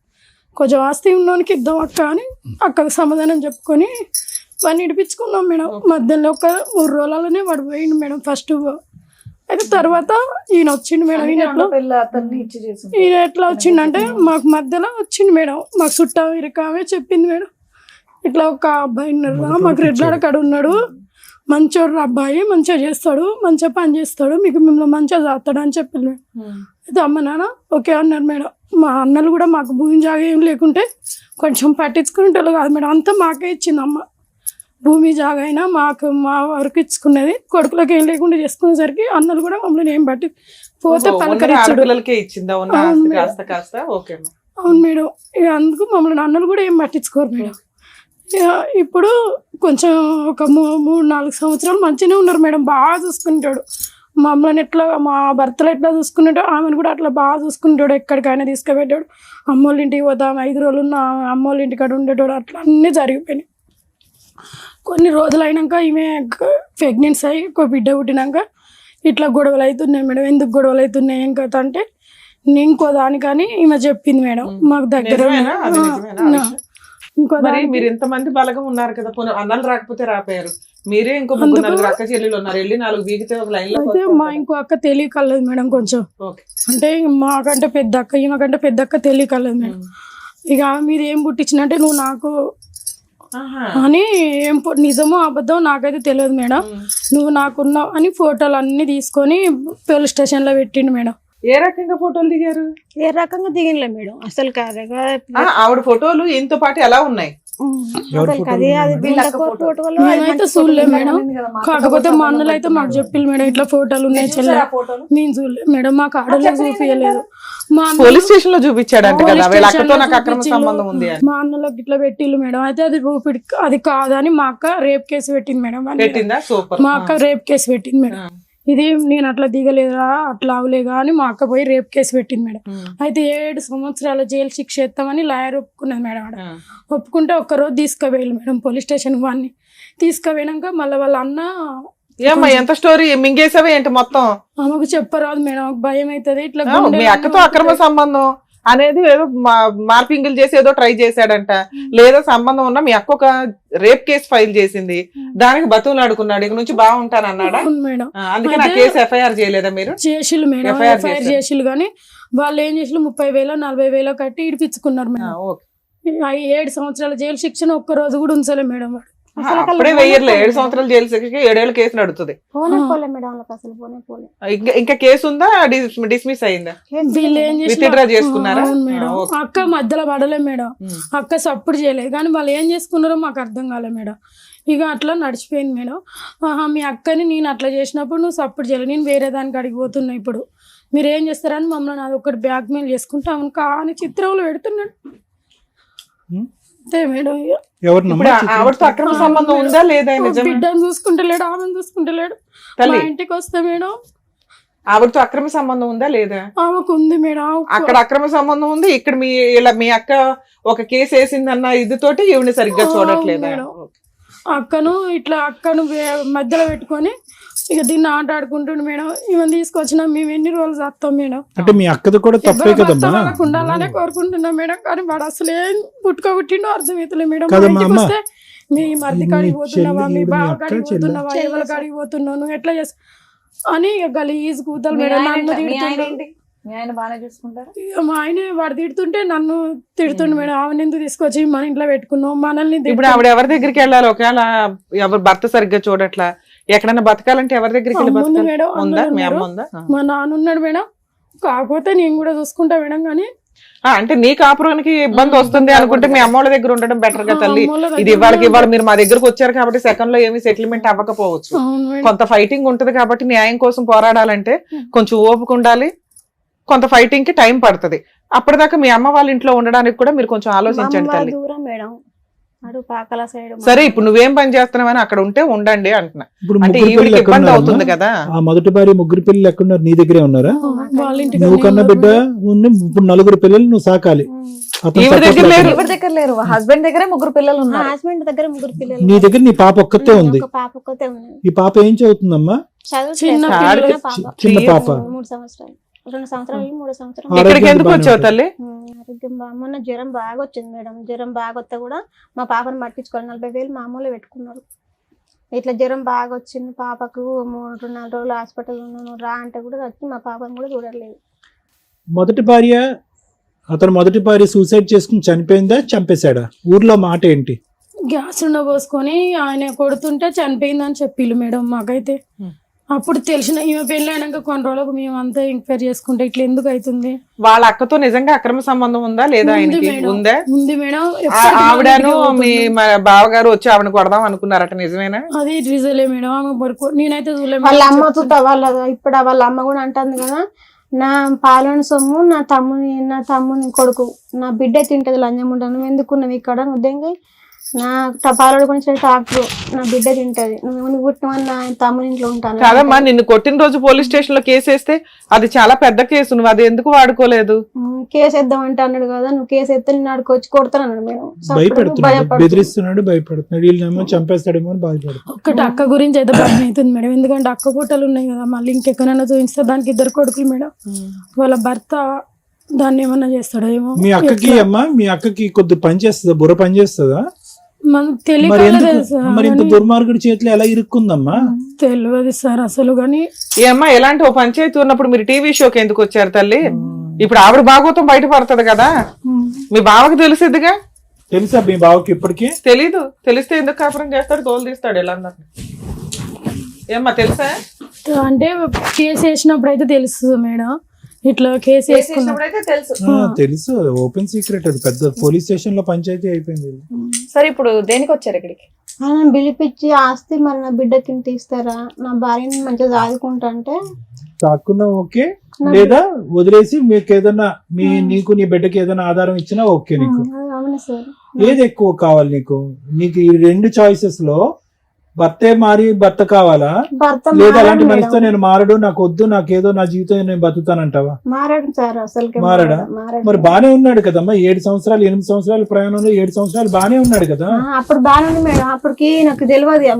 కొంచెం ఆస్తి ఉన్నోనికి ఇద్దాం అక్క అని అక్కకు సమాధానం చెప్పుకొని వాడిని ఇడిపించుకున్నాం మేడం. మధ్యలో ఒక 3 రోజులలోనే వాడు పోయిండు మేడం ఫస్ట్. అయితే తర్వాత ఈయన వచ్చిండు మేడం. ఈయన ఎట్లా వచ్చిండంటే మాకు మధ్యలో వచ్చిండు మేడం. మాకు చుట్టా ఇరకామే చెప్పింది మేడం, ఇట్లా ఒక అబ్బాయి ఉన్నాడు మాకు రెడ్లాడ కాడ ఉన్నాడు, మంచోడు అబ్బాయి, మంచిగా చేస్తాడు, మంచిగా పని చేస్తాడు, మిమ్మల్ని మంచిగా చేస్తాడు అని చెప్పింది మేడం. అయితే అమ్మ నాన్న ఓకే అన్నారు మేడం. మా అన్నలు కూడా మాకు భూమి జాగా ఏం లేకుంటే కొంచెం పట్టించుకునేటోళ్ళు కాదు మేడం, అంతా మాకే ఇచ్చింది అమ్మ. భూమి జాగా అయినా మాకు మా వరకు ఇచ్చుకునేది, కొడుకులకు ఏం లేకుండా చేసుకునేసరికి అన్నలు కూడా మమ్మల్ని ఏం పట్టి పోతే పలకరించడు. పిల్లలకే ఇచ్చిందా ఉన్న ఆస్తి కాస్త కాస్త? ఓకే. అవును మేడం, ఇక అందుకు మమ్మల్ని అన్నలు కూడా ఏం పట్టించుకోరు మేడం. ఇక ఇప్పుడు కొంచెం ఒక 3-4 సంవత్సరాలు మంచిగానే ఉన్నారు మేడం, బాగా చూసుకుంటాడు మమ్మల్ని. ఎట్లా మా భర్తలు ఎట్లా చూసుకునేటో ఆమెను కూడా అట్లా బాగా చూసుకుంటాడు, ఎక్కడికైనా తీసుకుపెట్టాడు. అమ్మోళ్ళ ఇంటికి పోతాం 5 రోజులు ఉన్న అమ్మోళ్ళ ఇంటికాడ ఉండేటోడు, అట్లా అన్నీ జరిగిపోయినాయి. కొన్ని రోజులు అయినాక ఈమె ప్రెగ్నెన్సీ అయ్యి ఒక బిడ్డ పుట్టినాక ఇట్లా గొడవలు అవుతున్నాయి మేడం. ఎందుకు గొడవలు అవుతున్నాయి ఏం కథ అంటే ఇంకో దానికని ఈమె చెప్పింది మేడం. మాకు దగ్గర ఇంకో మరి మీరు ఇంతమంది బలగం ఉన్నారు కదా, అన్నలు రాకపోతే రాపోయారు, మీరే ఇంకో 3-4 అక్క చెల్లెలు ఉన్నారు, వెళ్ళి 4 బీగితే ఒక లైన్ లో. అయితే మా ఇంకో అక్క తెలియకలేదు మేడం కొంచెం, అంటే మాకంటే పెద్ద అక్క, ఈమెకంటే పెద్ద అక్క తెలియకలేదు మేడం. ఇక మీరు ఏం పుట్టించినంటే నువ్వు నాకు అని ఏం నిజమో అబద్ధం నాకైతే తెలియదు మేడం, నువ్వు నాకున్నావు అని ఫోటోలు అన్ని తీసుకొని పోలీస్ స్టేషన్ లో పెట్టిండు మేడం. ఏ రకంగా ఫోటోలు దిగారు? ఏ రకంగా దిగినలే మేడం, అసలు ఆవిడ ఫోటోలు ఈయనతో పాటు ఎలా ఉన్నాయి? మేమైతే చూడలేదు మేడం, కాకపోతే మా అన్నలు అయితే మాకు చెప్పిల్లు మేడం ఇట్లా ఫోటోలు ఉన్నాయి చెల్లె. మేము చూడలేదు మేడం, మాకు ఆడలే చూపించలేదు. పోలీస్ స్టేషన్ లో చూపించాడంట కదా, వీళ్ళ అక్కతో నాకు అక్రమ సంబంధం ఉంది అని. మా అన్నలోకి ఇట్లా పెట్టిల్లు మేడం. అయితే అది రూపిడి అది కాదని మా అక్క రేప్ కేసు పెట్టింది మేడం. పెట్టిందా? సూపర్. మా అక్క రేప్ కేసు పెట్టింది మేడం. ఇది నేను అట్లా దిగలేదా అట్లా అవలేగా అని మా అక్క పోయి రేప్ కేసు పెట్టింది మేడం. అయితే 7 సంవత్సరాల జైలు శిక్ష ఎత్తామని లాయర్ ఒప్పుకున్నది మేడం. ఆడ ఒప్పుకుంటే ఒక్కరోజు తీసుకుపోయాలి మేడం పోలీస్ స్టేషన్. వాడిని తీసుకుపోయినాక మళ్ళీ వాళ్ళ అన్న ఏమ్మా ఎంత స్టోరీ మింగేసావే ఏంటి మొత్తం? ఆమెకు చెప్పరాదు మేడం, భయం అవుతుంది. ఇట్లా మీ అక్కతో అక్రమ సంబంధం అనేది ఏదో మార్పింగులు చేసి ఏదో ట్రై చేశాడంట, లేదా సంబంధం ఉన్నా మీ అక్క ఒక రేప్ కేసు ఫైల్ చేసింది, దానికి బతువులు ఆడుకున్నాడు, ఇక నుంచి బాగుంటానన్నాడా? అందుకే నా కేసు ఎఫ్ఐఆర్ చేయలేదా మీరు? చేసిల్లు మేడం, ఎఫ్ఐఆర్ చేసిల్లు కానీ వాళ్ళు ఏం చేసిల్లు 30,000-40,000 కట్టి ఇడిపించుకున్నారు మేడం. 7 సంవత్సరాల జైలు శిక్షణ ఒక్క రోజు కూడా ఉంచలే మేడం. అప్పుడే వెయ్యర్లే, 7 సంవత్సరాల జైలు శిక్షకి 7 ఏళ్ళ కేసు నడుతుంది. ఇంకా కేసు ఉందా? డిస్మిస్ అయిందా? వీళ్ళు ఏం విత్డ్రా చేసుకున్నారా? అక్క మధ్యలో పడలే మేడం, అక్క సపోర్ట్ చేయలేదు. కానీ వాళ్ళు ఏం చేసుకున్నారో మాకు అర్థం కాలే మేడం. ఇక అట్లా నడిచిపోయింది మేడం. మీ అక్కని నేను అట్లా చేసినప్పుడు నువ్వు సపోర్ట్ చేయలేదు, నేను వేరే దానికి అడిగిపోతున్నా, ఇప్పుడు మీరు ఏం చేస్తారని మమ్మల్ని అది ఒకటి బ్లాక్ మెయిల్ చేసుకుంటా కానీ చిత్రంలో పెడుతున్నాడు. అంతే మేడం ఇక. ఎవరినమ్మా ఇప్పుడు ఆవిడతో అక్రమ సంబంధం ఉందా లేదా నిజమే? బిడ్డను చూసుకుంటలేడు, ఆమెను చూసుకుంటలేడు. మా తల్లి ఇంటికి వస్తే మేడం ఆవిడతో అక్రమ సంబంధం ఉందా లేదా? ఆమెకు ఉంది మేడం. అక్కడ అక్రమ సంబంధం ఉంది, ఇక్కడ మీ అక్క ఒక కేసు వేసిందన్న ఇదితోటి ఈవిని సరిగ్గా చూడట్లేదా? మేడం. అక్కను మధ్యలో పెట్టుకొని ఇక దీన్ని ఆట ఆడుకుంటుండు మేడం. ఈమెను తీసుకొచ్చినా మేము ఎన్ని రోజులు చేస్తాం మేడం. అంటే మీ అక్కది కూడా తప్పే కదమ్మా. వాళ్ళకు ఉండాలనే కోరుకుంటున్నాం మేడం, కానీ వాడు అసలు ఏం పుట్టుకోబుట్టిండో అర్థమవుతలే మేడం. మా కదమ్మా ఇంటికి అమ్మ. వస్తే మీ మరిది కాడికి పోతున్నావా, మీ చెల్లి, బావ మీ అక్క, కాడికి చెల్లి. పోతున్నావా, ఎవరి కాడికి పోతున్నావు, నువ్వు ఎట్లా చేస్తా అని ఇక గలీజ్ కూతలు మీ మేడం. ఆయన నన్ను మీ ఆయన తిడుతుండు. ఏంటి? మీ ఆయన బాగానే చూసుకుంటారు. ఇక మా ఆయన వాడు తిడుతుంటే నన్ను తిడుతుండు మేడం. ఆమెను ఎందుకు తీసుకొచ్చి మన ఇంట్లో పెట్టుకున్నావు, మనల్ని ఇప్పుడు ఆవిడ ఎవరి దగ్గరికి వెళ్ళాలి? ఒకవేళ ఎవరు భర్త సరిగ్గా చూడట్లా, ఎక్కడన్నా బతకాలంటే ఎవరి దగ్గరికి వెళ్ళి అమ్మ ఉంది బతకాలి? మేడం, ఉందా? అన్నలు మీ అమ్మ ఉన్నారు. ఉందా? మా నాన్న ఉన్నాడు మేడం. కాకపోతే నేను కూడా చూసుకుంటా మేడం, కానీ అంటే నీ కాపురానికి ఇబ్బంది వస్తుంది అనుకుంటే మీ అమ్మ వాళ్ళ దగ్గర ఉండడం బెటర్ గా తల్లి. అమ్మోళ్ళ ఇది దగ్గర ఇవాళ మీరు మా దగ్గరకు వచ్చారు కాబట్టి సెకండ్ లో ఏమీ సెటిల్మెంట్ అవ్వకపోవచ్చు. అవును మేడం. కొంత ఫైటింగ్ ఉంటది కాబట్టి న్యాయం కోసం పోరాడాలంటే కొంచెం ఓపిక ఉండాలి, కొంత ఫైటింగ్ కి టైం పడుతుంది. అప్పటిదాకా మీ అమ్మ వాళ్ళ ఇంట్లో ఉండడానికి కూడా మీరు కొంచెం ఆలోచించండి తల్లి. దూరం మేడం, అటు పాకల సైడ్. సరే ఇప్పుడు నువ్వేం పని చేస్తున్నావని అక్కడ ఉంటే ఉండండి అంటున్నా. ఇప్పుడు అంటే ముగ్గురు ఈవిడికి పిల్లలు ఇబ్బంది ఎక్కడున్నారమ్మా? అవుతుంది కదా. ఆ మొదటి భార్య ముగ్గురు పిల్లలు ఎక్కడున్నారు? నీ దగ్గరే ఉన్నారా? వాళ్ళ ఇంటికి నువ్వు కన్నా బిడ్డ ఉంది, ఇప్పుడు నలుగురు పిల్లలు నువ్వు సాకాలి. అతను ఈవిడ దగ్గర support లేరు. లేకుండా. ఎవరి దగ్గర లేరు, హస్బెండ్ దగ్గరే ముగ్గురు పిల్లలు మా ఉన్నారు. హస్బెండ్ దగ్గర ముగ్గురు పిల్లలు. నీ దగ్గర నీ పాప ఒక్కతే ఉంది. ఒక పాప ఒక్కతే ఉంది. ఈ పాప ఏం చదువుతుందమ్మా? చిన్న చదువు పిల్లలు. పాప చిన్న పాప. 3 సంవత్సరాలు, 2 సంవత్సరాలు 3 సంవత్సరాలు. ఇక్కడికి ఆరోగ్యం ఎందుకు బాగానే వచ్చావు ఉంటుంది. తల్లి? ఆరోగ్యం మొన్న జ్వరం బాగా వచ్చింది మేడం. జ్వరం బాగా వస్తే కూడా మా పాపను పట్టించుకోవాలి. 40,000 మామూలు పెట్టుకున్నారు. ఇట్లా జ్వరం బాగా వచ్చింది పాపకు, 3-4 రోజులు హాస్పిటల్ ఉన్నాను రా అంటే కూడా వచ్చి మా పాపను కూడా చూడలేదు. మొదటి భార్య, అతను మొదటి భార్య సూసైడ్ చేసుకుని చనిపోయిందా చంపేశాడా? ఊర్లో మాట ఏంటి? గ్యాస్ పోసుకొని ఆయన కొడుతుంటే చనిపోయిందని చెప్పిళ్ళు మేడం మాకైతే. అప్పుడు తెలిసిన ఈమె పెళ్ళి అయినాక కొన్ని రోజులకు మేము అంతా ఎంక్వైరీ చేసుకుంటే ఇట్లా ఎందుకు అవుతుంది. వాళ్ళ అక్కతో నిజంగా అక్రమ సంబంధం ఉందా లేదా? ఉంది ఆయనకి మేడం. ఉందా? ఉంది మేడం. ఆవిడను మీ బావగారు వచ్చి ఆవిడ కొడదాం అనుకున్నారట, నిజమేనా? అది రిజలే మేడం. ఆమె నేనైతే చూడలేదు. వాళ్ళ అమ్మ ఇప్పుడు వాళ్ళ అమ్మ కూడా అంటుంది కదా, నా పాలన సొమ్ము నా తమ్ముని కొడుకు నా బిడ్డ తింటది లంజముండ, నువ్వు ఎందుకున్నావు ఇక్కడ ఉద్యోగం, నా పాలడు గురించి డాక్టర్ నా బిడ్డ తింటది, నువ్వు పుట్టినవని నా తమ్ముని ఇంట్లో ఉంటాను. కాదమ్మా, నిన్ను కొట్టిన రోజు పోలీస్ స్టేషన్ లో కేసు వేస్తే అది చాలా పెద్ద కేసు, నువ్వు అది ఎందుకు వాడుకోలేదు? కేసు వేద్దామంటే అన్నాడు కదా, నువ్వు కేసు ఎత్తే నేను ఆడికి వచ్చి కొడతాను అన్నాడు మేడం. భయపడుతున్నాడు, బెదిరిస్తున్నాడు, భయపడుతున్నాడు, వీళ్ళేమో చంపేస్తాడేమో అని బాధపడుతున్నాడు. ఒక్కటి అక్క గురించి అయితే భయం అవుతుంది మేడం. ఎందుకంటే అక్క పుట్టలు ఉన్నాయి కదా, మళ్ళీ ఇంకెక్కడైనా చూపిస్తే దానికి 2 కొడుకులు మేడం. వాళ్ళ భర్త దాన్ని ఏమన్నా చేస్తాడో ఏమో. మీ అక్కకి అమ్మా, మీ అక్కకి కొద్ది పని చేస్తుందా, బుర్ర పని చేస్తుందా? మనకు మరి ఎందుకు తెలియదు మరి ఇంత దుర్మార్గుడి చేతిలో ఎలా ఇరుక్కుందమ్మా? తెలియదు సార్ అసలు. కానీ ఏ అమ్మా, ఎలాంటి ఓ పంచాయతీ ఉన్నప్పుడు మీరు టీవీ షోకి ఎందుకు వచ్చారు తల్లి? ఇప్పుడు ఆవిడ భాగవతం బయటపడుతుంది కదా, మీ బావకు తెలిసిద్దిగా. తెలుసా మీ బావకి ఇప్పటికీ? తెలీదు. తెలిస్తే ఎందుకు కాపురం చేస్తాడు, తోలు తీస్తాడు ఇలా అందరినీ. ఏమ్మా తెలుసా? అంటే కేసు వేసినప్పుడు అయితే తెలుస్తుంది మేడం. ఇట్లా కేసు వేసుకున్నాం. తెలుసు. తెలుసు, ఓపెన్ సీక్రెట్, అది పెద్ద పోలీస్ స్టేషన్ లో పంచాయతీ అయిపోయింది. సరే ఇప్పుడు దేనికి వచ్చారు ఇక్కడికి? ఆయన పిలిపించి ఆస్తి మరి నా బిడ్డకి తీస్తారా, నా భార్యని మంచిగా దాదుకుంటా అంటే తాక్కున్నా ఓకే, లేదా వదిలేసి మీకు ఏదైనా నీకు నీ బిడ్డకి ఏదైనా ఆధారం ఇచ్చినా ఓకే. నీకు అవును సార్. ఏది ఎక్కువ కావాలి నీకు? నీకు ఈ 2 చాయిసెస్ లో భర్తే మారి భర్త కావాలా, భర్త లేదా అలాంటి మారాడు మనిషితో మేడం. నేను మారడు, నాకు వద్దు, నాకేదో నా జీవితం నేను బతుకుతానంటావా? మారాడు సార్, అసలు మారాడా? మరి బానే ఉన్నాడు కదమ్మా, 7 సంవత్సరాలు 8 సంవత్సరాల ప్రయాణంలో 7 సంవత్సరాలు బానే ఉన్నాడు కదా. అప్పుడు బాగానే ఉంది మేడం. అప్పటికి నాకు తెలియదు,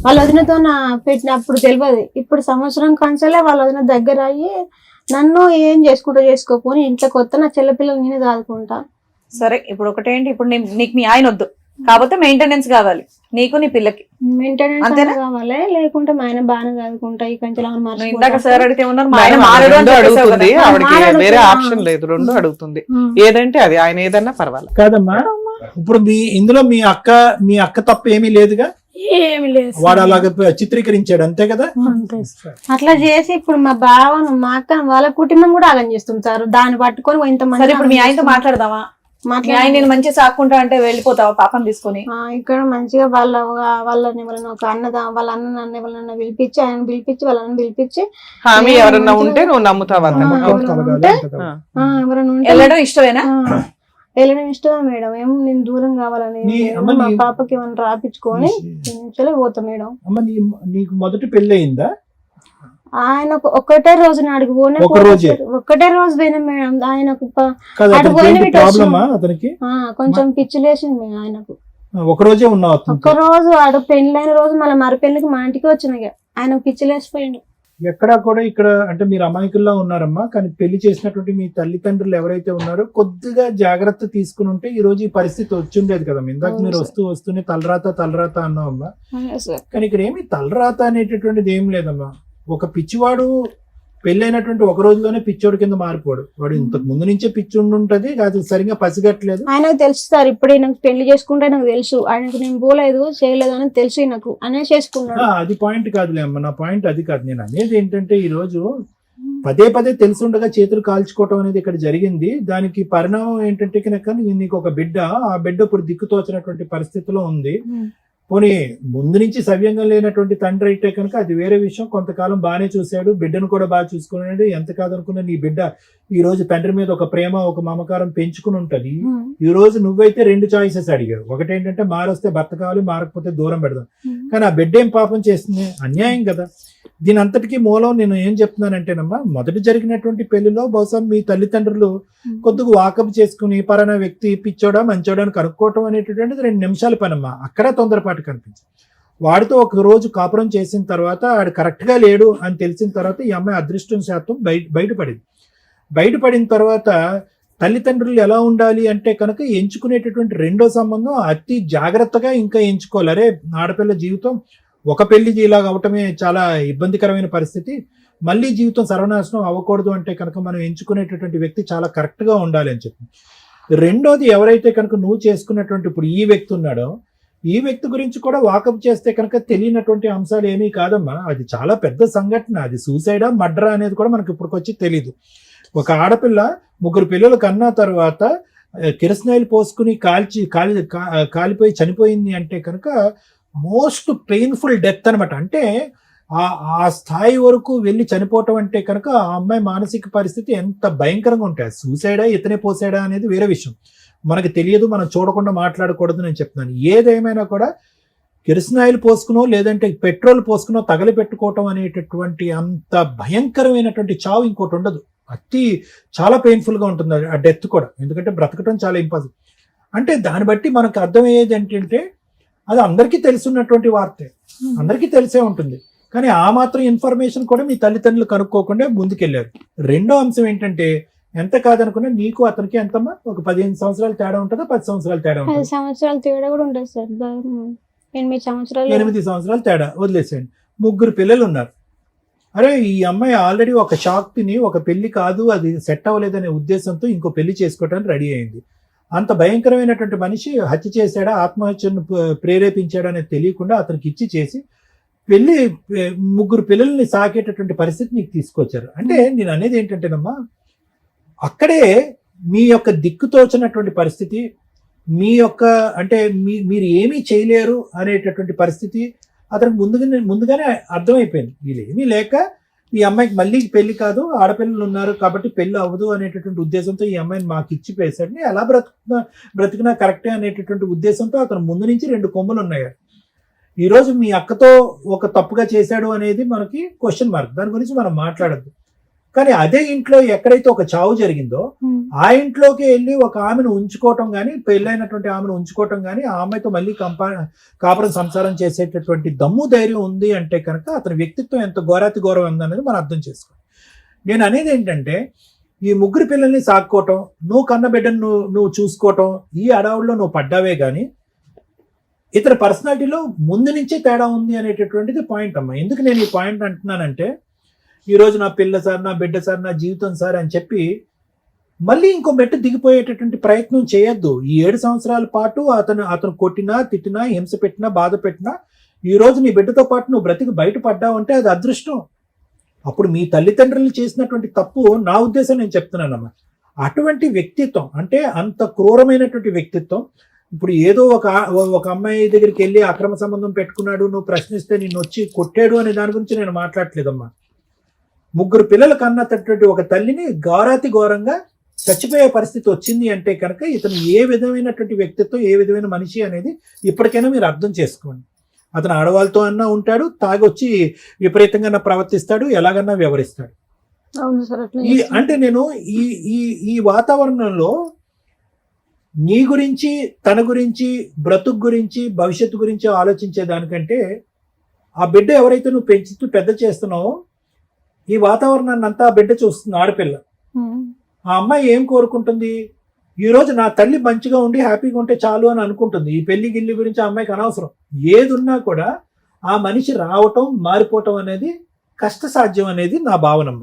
వాళ్ళ వదినతో నా పెట్టినప్పుడు తెలియదు. ఇప్పుడు సంవత్సరం కంచాలే వాళ్ళ వదిన దగ్గర అయ్యి నన్ను ఏం చేసుకుంటూ చేసుకోపోని ఇంట్లోకి వస్తే నా చెల్ల పిల్లలు నేనే దాదుకుంటా. సరే ఇప్పుడు ఒకటేంటి, ఇప్పుడు నీకు మీ ఆయన వద్దు కాకపోతే మెయింటెనెన్స్ కావాలి నీకు నీ పిల్లకి, మెయింటెనెన్స్ అంతేనా? కావాలి, లేకుంటే మా ఆయన బాగానే చదువుకుంటా ఈ కంచెలు నువ్వు ఇందాక సార్ అడిగితే ఉన్నారు మా ఆయన మేడం, మారడు అని రెండు చెప్పేసావు అడుగుతుంది, కదా. ఆవిడకి మారాడు వేరే కదా. ఆప్షన్ లేదు, 2 అడుగుతుంది. ఏదంటే అది, ఆయన ఏదన్నా పర్వాలేదు. కాదమ్మా, ఇప్పుడు ఇందులో మీ అక్క తప్ప ఏమీ లేదుగా. ఏమి లేదు సార్. వాడు అలాగ చిత్రీకరించాడు అంతే కదా. అంతే సార్. అట్లా చేసి ఇప్పుడు మా బావను మా అక్క వాళ్ళ కుటుంబం కూడా ఆగం చేస్తుంది సార్. దాన్ని పట్టుకొని ఇంతమంది సరే ఇప్పుడు మీ ఆయనతో మాట్లాడదామా? మీ ఆయన నేను మంచిగా సాక్కుంటా అంటే వెళ్ళిపోతావా పాపం తీసుకొని? ఇక్కడ మంచిగా వాళ్ళని ఒక వాళ్ళ అన్న ఎవరన్నా పిలిపించి ఆయన పిలిపించి వాళ్ళని పిలిపించి హామీ ఎవరన్నా ఉంటే నువ్వు నమ్ముతావా? ఎవరైనా ఉంటే వెళ్ళడం ఇష్టమేనా? వెళ్ళడం ఇష్టమే మేడం. ఏం నేను దూరం కావాలని అమ్మ మా పాపకి ఏమైనా రాపించుకొని నిమిషాలే పోతా మేడం. అమ్మ నీకు మొదటి పెళ్లి అయిందా? ఆయన ఒకటే రోజు నాడికి పోయినా, ఒకటే రోజు పోయినా మేడం. ఆయనకు అతనికి కొంచెం పిచ్చిలేసింది ఆయనకు. ఒక రోజే ఉన్నావు? ఒక్క రోజు ఆడ పెళ్ళైన రోజు మళ్ళీ మరి పెళ్లికి మా ఇంటికి వచ్చిన ఆయనకు పిచ్చిలేసిపోయిండు. ఎక్కడా కూడా ఇక్కడ అంటే మీరు అమాయకుల్లా ఉన్నారమ్మా, కానీ పెళ్లి చేసినటువంటి మీ తల్లిదండ్రులు ఎవరైతే ఉన్నారో కొద్దిగా జాగ్రత్త తీసుకుని ఉంటే ఈ రోజు ఈ పరిస్థితి వచ్చిండేది కదా. ఇందాక మీరు వస్తూనే తలరాత అన్నావమ్మా, కానీ ఇక్కడ ఏమి తలరాత అనేటటువంటిది ఏం లేదమ్మా. ఒక పిచ్చివాడు పెళ్ళైనటువంటి ఒక రోజులోనే పిచ్చోడి కింద మారిపోడు. వాడు ఇంతకు ముందు నుంచే పిచ్చి ఉంటది, అది సరిగా పసిగట్టలేదు. ఆయనకు తెలుసు సార్, ఇప్పుడే నాకు పెళ్లి చేసుకుంటే నాకు తెలుసు ఆయనకు నేను పోలేదు చేయలేదు అని తెలుసు నాకు అనే చేసుకున్నాడు. అది పాయింట్ కాదులే అమ్మ, నా పాయింట్ అది కాదు. నేను అనేది ఏంటంటే ఈ రోజు పదే తెలుసుండగా చేతులు కాల్చుకోవటం అనేది ఇక్కడ జరిగింది. దానికి పరిణామం ఏంటంటే కనుక నీకు ఒక బిడ్డ, ఆ బిడ్డ ఇప్పుడు దిక్కుతోచినటువంటి పరిస్థితిలో ఉంది. పోనీ ముందు నుంచి సవ్యంగా లేనటువంటి తండ్రి అయితే కనుక అది వేరే విషయం. కొంతకాలం బాగానే చూశాడు, బిడ్డను కూడా బాగా చూసుకున్నాడు. ఎంత కాదనుకున్నా నీ బిడ్డ ఈ రోజు తండ్రి మీద ఒక ప్రేమ, ఒక మమకారం పెంచుకుని ఉంటది. ఈ రోజు నువ్వైతే 2 చాయిసెస్ అడిగావు. ఒకటేంటంటే మారొస్తే భర్త కావాలి, మారకపోతే దూరం పెడదాం. కానీ ఆ బిడ్డ ఏం పాపం చేస్తుంది? అన్యాయం కదా. దీని అంతటికీ మూలం నేను ఏం చెప్తున్నానంటేనమ్మా, మొదట జరిగినటువంటి పెళ్లిలో బహుశా మీ తల్లిదండ్రులు కొద్దిగా వాకప్ చేసుకుని పలానా వ్యక్తి పిచ్చోడా మంచోడా అని కనుక్కోవటం అనేటటువంటిది 2 నిమిషాల పనమ్మా. అక్కడ తొందరపాటు కనిపించింది. వాడితో ఒక రోజు కాపురం చేసిన తర్వాత ఆడు కరెక్ట్ గా లేడు అని తెలిసిన తర్వాత ఈ అమ్మాయి అదృష్టం శాతం బయటపడిన తర్వాత తల్లిదండ్రులు ఎలా ఉండాలి అంటే కనుక ఎంచుకునేటటువంటి రెండో సంబంధం అతి జాగ్రత్తగా ఇంకా ఎంచుకోవాలి. అరే ఆడపిల్ల జీవితం ఒక పెళ్లి ఇలాగ అవటమే చాలా ఇబ్బందికరమైన పరిస్థితి, మళ్ళీ జీవితం సర్వనాశనం అవ్వకూడదు అంటే కనుక మనం ఎంచుకునేటటువంటి వ్యక్తి చాలా కరెక్ట్ గా ఉండాలి అని చెప్పి. రెండోది ఎవరైతే కనుక నువ్వు చేసుకున్నటువంటి ఇప్పుడు ఈ వ్యక్తి ఉన్నాడో, ఈ వ్యక్తి గురించి కూడా వాకప్ చేస్తే కనుక తెలియనటువంటి అంశాలు ఏమీ కాదమ్మా. అది చాలా పెద్ద సంఘటన. అది సూసైడా మర్డరా అనేది కూడా మనకి ఇప్పటికొచ్చి తెలీదు. ఒక ఆడపిల్ల 3 పిల్లలు కన్నా తర్వాత కిరసనాయిలు పోసుకుని కాలిపోయి చనిపోయింది అంటే కనుక మోస్ట్ పెయిన్ఫుల్ డెత్ అనమాట. అంటే ఆ స్థాయి వరకు వెళ్ళి చనిపోవటం అంటే కనుక ఆ అమ్మాయి మానసిక పరిస్థితి ఎంత భయంకరంగా ఉంటాయి. సూసైడా ఇతనే పోసాడా అనేది వేరే విషయం, మనకు తెలియదు, మనం చూడకుండా మాట్లాడకూడదు నేను చెప్తున్నాను. ఏదేమైనా కూడా కిరసనాయిలు పోసుకునో లేదంటే పెట్రోల్ పోసుకునో తగలి పెట్టుకోవటం అనేటటువంటి అంత భయంకరమైనటువంటి చావు ఇంకోటి ఉండదు. చాలా పెయిన్ఫుల్ గా ఉంటుంది ఆ డెత్ కూడా, ఎందుకంటే బ్రతకటం చాలా ఇంపాసిబుల్. అంటే దాన్ని బట్టి మనకు అర్థమయ్యేది ఏంటంటే అది అందరికీ తెలుసున్నటువంటి వార్తే, అందరికీ తెలిసే ఉంటుంది. కానీ ఆ మాత్రం ఇన్ఫర్మేషన్ కూడా మీ తల్లిదండ్రులు కనుక్కోకుండా ముందుకెళ్ళారు. రెండో అంశం ఏంటంటే ఎంత కాదనుకున్నా నీకు అతనికి ఎంతమ్మా, ఒక 15 సంవత్సరాలు తేడా ఉంటుందా, 10 సంవత్సరాలు తేడా ఉంటుంది? 10 సంవత్సరాలు తేడా కూడా ఉంటుంది సార్. 8 సంవత్సరాలు తేడా వదిలేసేయండి. 3 పిల్లలు ఉన్నారు. అరే ఈ అమ్మాయి ఆల్రెడీ ఒక షాక్ తిని ఒక పెళ్లి కాదు అది సెట్ అవ్వలేదనే ఉద్దేశంతో ఇంకో పెళ్లి చేసుకోవడానికి రెడీ అయింది. అంత భయంకరమైనటువంటి మనిషి హత్య చేశాడా, ఆత్మహత్యను ప్రేరేపించాడా అనేది తెలియకుండా అతనికి ఇచ్చి చేసి పెళ్లి 3 పిల్లల్ని సాకేటటువంటి పరిస్థితి నీకు తీసుకొచ్చారు. అంటే నేను అనేది ఏంటంటేనమ్మా, అక్కడే మీ యొక్క దిక్కుతోచినటువంటి పరిస్థితి, మీ యొక్క అంటే మీరు ఏమీ చేయలేరు అనేటటువంటి పరిస్థితి అతనికి ముందుగానే అర్థమైపోయింది. వీళ్ళు ఏమీ లేక ఈ అమ్మాయికి మళ్ళీ పెళ్లి కాదు, ఆడపిల్లలు ఉన్నారు కాబట్టి పెళ్లి అవ్వదు అనేటటువంటి ఉద్దేశంతో ఈ అమ్మాయిని మాకు ఇచ్చి పేశాడు. ఎలా బ్రతికినా కరెక్టే అనేటటువంటి ఉద్దేశంతో అతను ముందు నుంచి 2 కొమ్ములు ఉన్నాయి. ఈరోజు మీ అక్కతో ఒక తప్పుగా చేశాడు అనేది మనకి క్వశ్చన్ మార్క్, దాని గురించి మనం మాట్లాడద్దు. కానీ అదే ఇంట్లో ఎక్కడైతే ఒక చావు జరిగిందో ఆ ఇంట్లోకి వెళ్ళి ఒక ఆమెను ఉంచుకోవటం కానీ, పెళ్ళైనటువంటి ఆమెను ఉంచుకోవటం కానీ, ఆ అమ్మాయితో మళ్ళీ కాపురం సంసారం చేసేటటువంటి దమ్ము ధైర్యం ఉంది అంటే కనుక అతని వ్యక్తిత్వం ఎంత ఘోరాతి ఘోరం ఉందనేది మనం అర్థం చేసుకోవాలి. నేను అనేది ఏంటంటే ఈ 3 పిల్లల్ని సాక్కోవటం, నువ్వు కన్న బిడ్డను నువ్వు చూసుకోవటం, ఈ అడవుల్లో నువ్వు పడ్డావే కానీ ఇతర పర్సనాలిటీలో ముందు నుంచే తేడా ఉంది అనేటటువంటిది పాయింట్ అమ్మా. ఎందుకు నేను ఈ పాయింట్ అంటున్నానంటే, ఈరోజు నా పిల్ల సార్, నా బిడ్డ సార్, నా జీవితం సార్ అని చెప్పి మళ్ళీ ఇంకో మెట్టు దిగిపోయేటటువంటి ప్రయత్నం చేయొద్దు. ఈ 7 సంవత్సరాల పాటు అతను కొట్టినా, తిట్టినా, హింస పెట్టినా, బాధ పెట్టినా ఈ రోజు నీ బిడ్డతో పాటు నువ్వు బ్రతికి బయటపడ్డావు అంటే అది అదృష్టం. అప్పుడు మీ తల్లిదండ్రులు చేసినటువంటి తప్పు నా ఉద్దేశం నేను చెప్తున్నానమ్మా. అటువంటి వ్యక్తిత్వం అంటే అంత క్రూరమైనటువంటి వ్యక్తిత్వం, ఇప్పుడు ఏదో ఒక అమ్మాయి దగ్గరికి వెళ్ళి అక్రమ సంబంధం పెట్టుకున్నాడు, నువ్వు ప్రశ్నిస్తే నిన్ను వచ్చి కొట్టాడు అనే దాని గురించి నేను మాట్లాడలేదమ్మా. 3 పిల్లలు కన్నటువంటి ఒక తల్లిని ఘోరాతి ఘోరంగా చచ్చిపోయే పరిస్థితి వచ్చింది అంటే కనుక ఇతను ఏ విధమైనటువంటి వ్యక్తిత్వం, ఏ విధమైన మనిషి అనేది ఇప్పటికైనా మీరు అర్థం చేసుకోండి. అతను ఆడవాళ్ళతో అన్నా ఉంటాడు, తాగొచ్చి విపరీతంగా ప్రవర్తిస్తాడు, ఎలాగన్నా వ్యవహరిస్తాడు. అవును సార్ అట్లా అంటే నేను ఈ ఈ ఈ వాతావరణంలో నీ గురించి, తన గురించి, బ్రతుకు గురించి, భవిష్యత్తు గురించి ఆలోచించే దానికంటే ఆ బిడ్డ ఎవరైతే నువ్వు పెంచుతూ పెద్ద చేస్తున్నావో ఈ వాతావరణాన్ని అంతా ఆ బిడ్డ చూస్తుంది, ఆడపిల్ల. ఆ అమ్మాయి ఏం కోరుకుంటుంది, ఈరోజు నా తల్లి మంచిగా ఉండి హ్యాపీగా ఉంటే చాలు అని అనుకుంటుంది. ఈ పెళ్లి గిల్లి గురించి ఆ అమ్మాయికి అనవసరం. ఏది ఉన్నా కూడా ఆ మనిషి రావటం, మారిపోవటం అనేది కష్టసాధ్యం అనేది నా భావనమ్మ.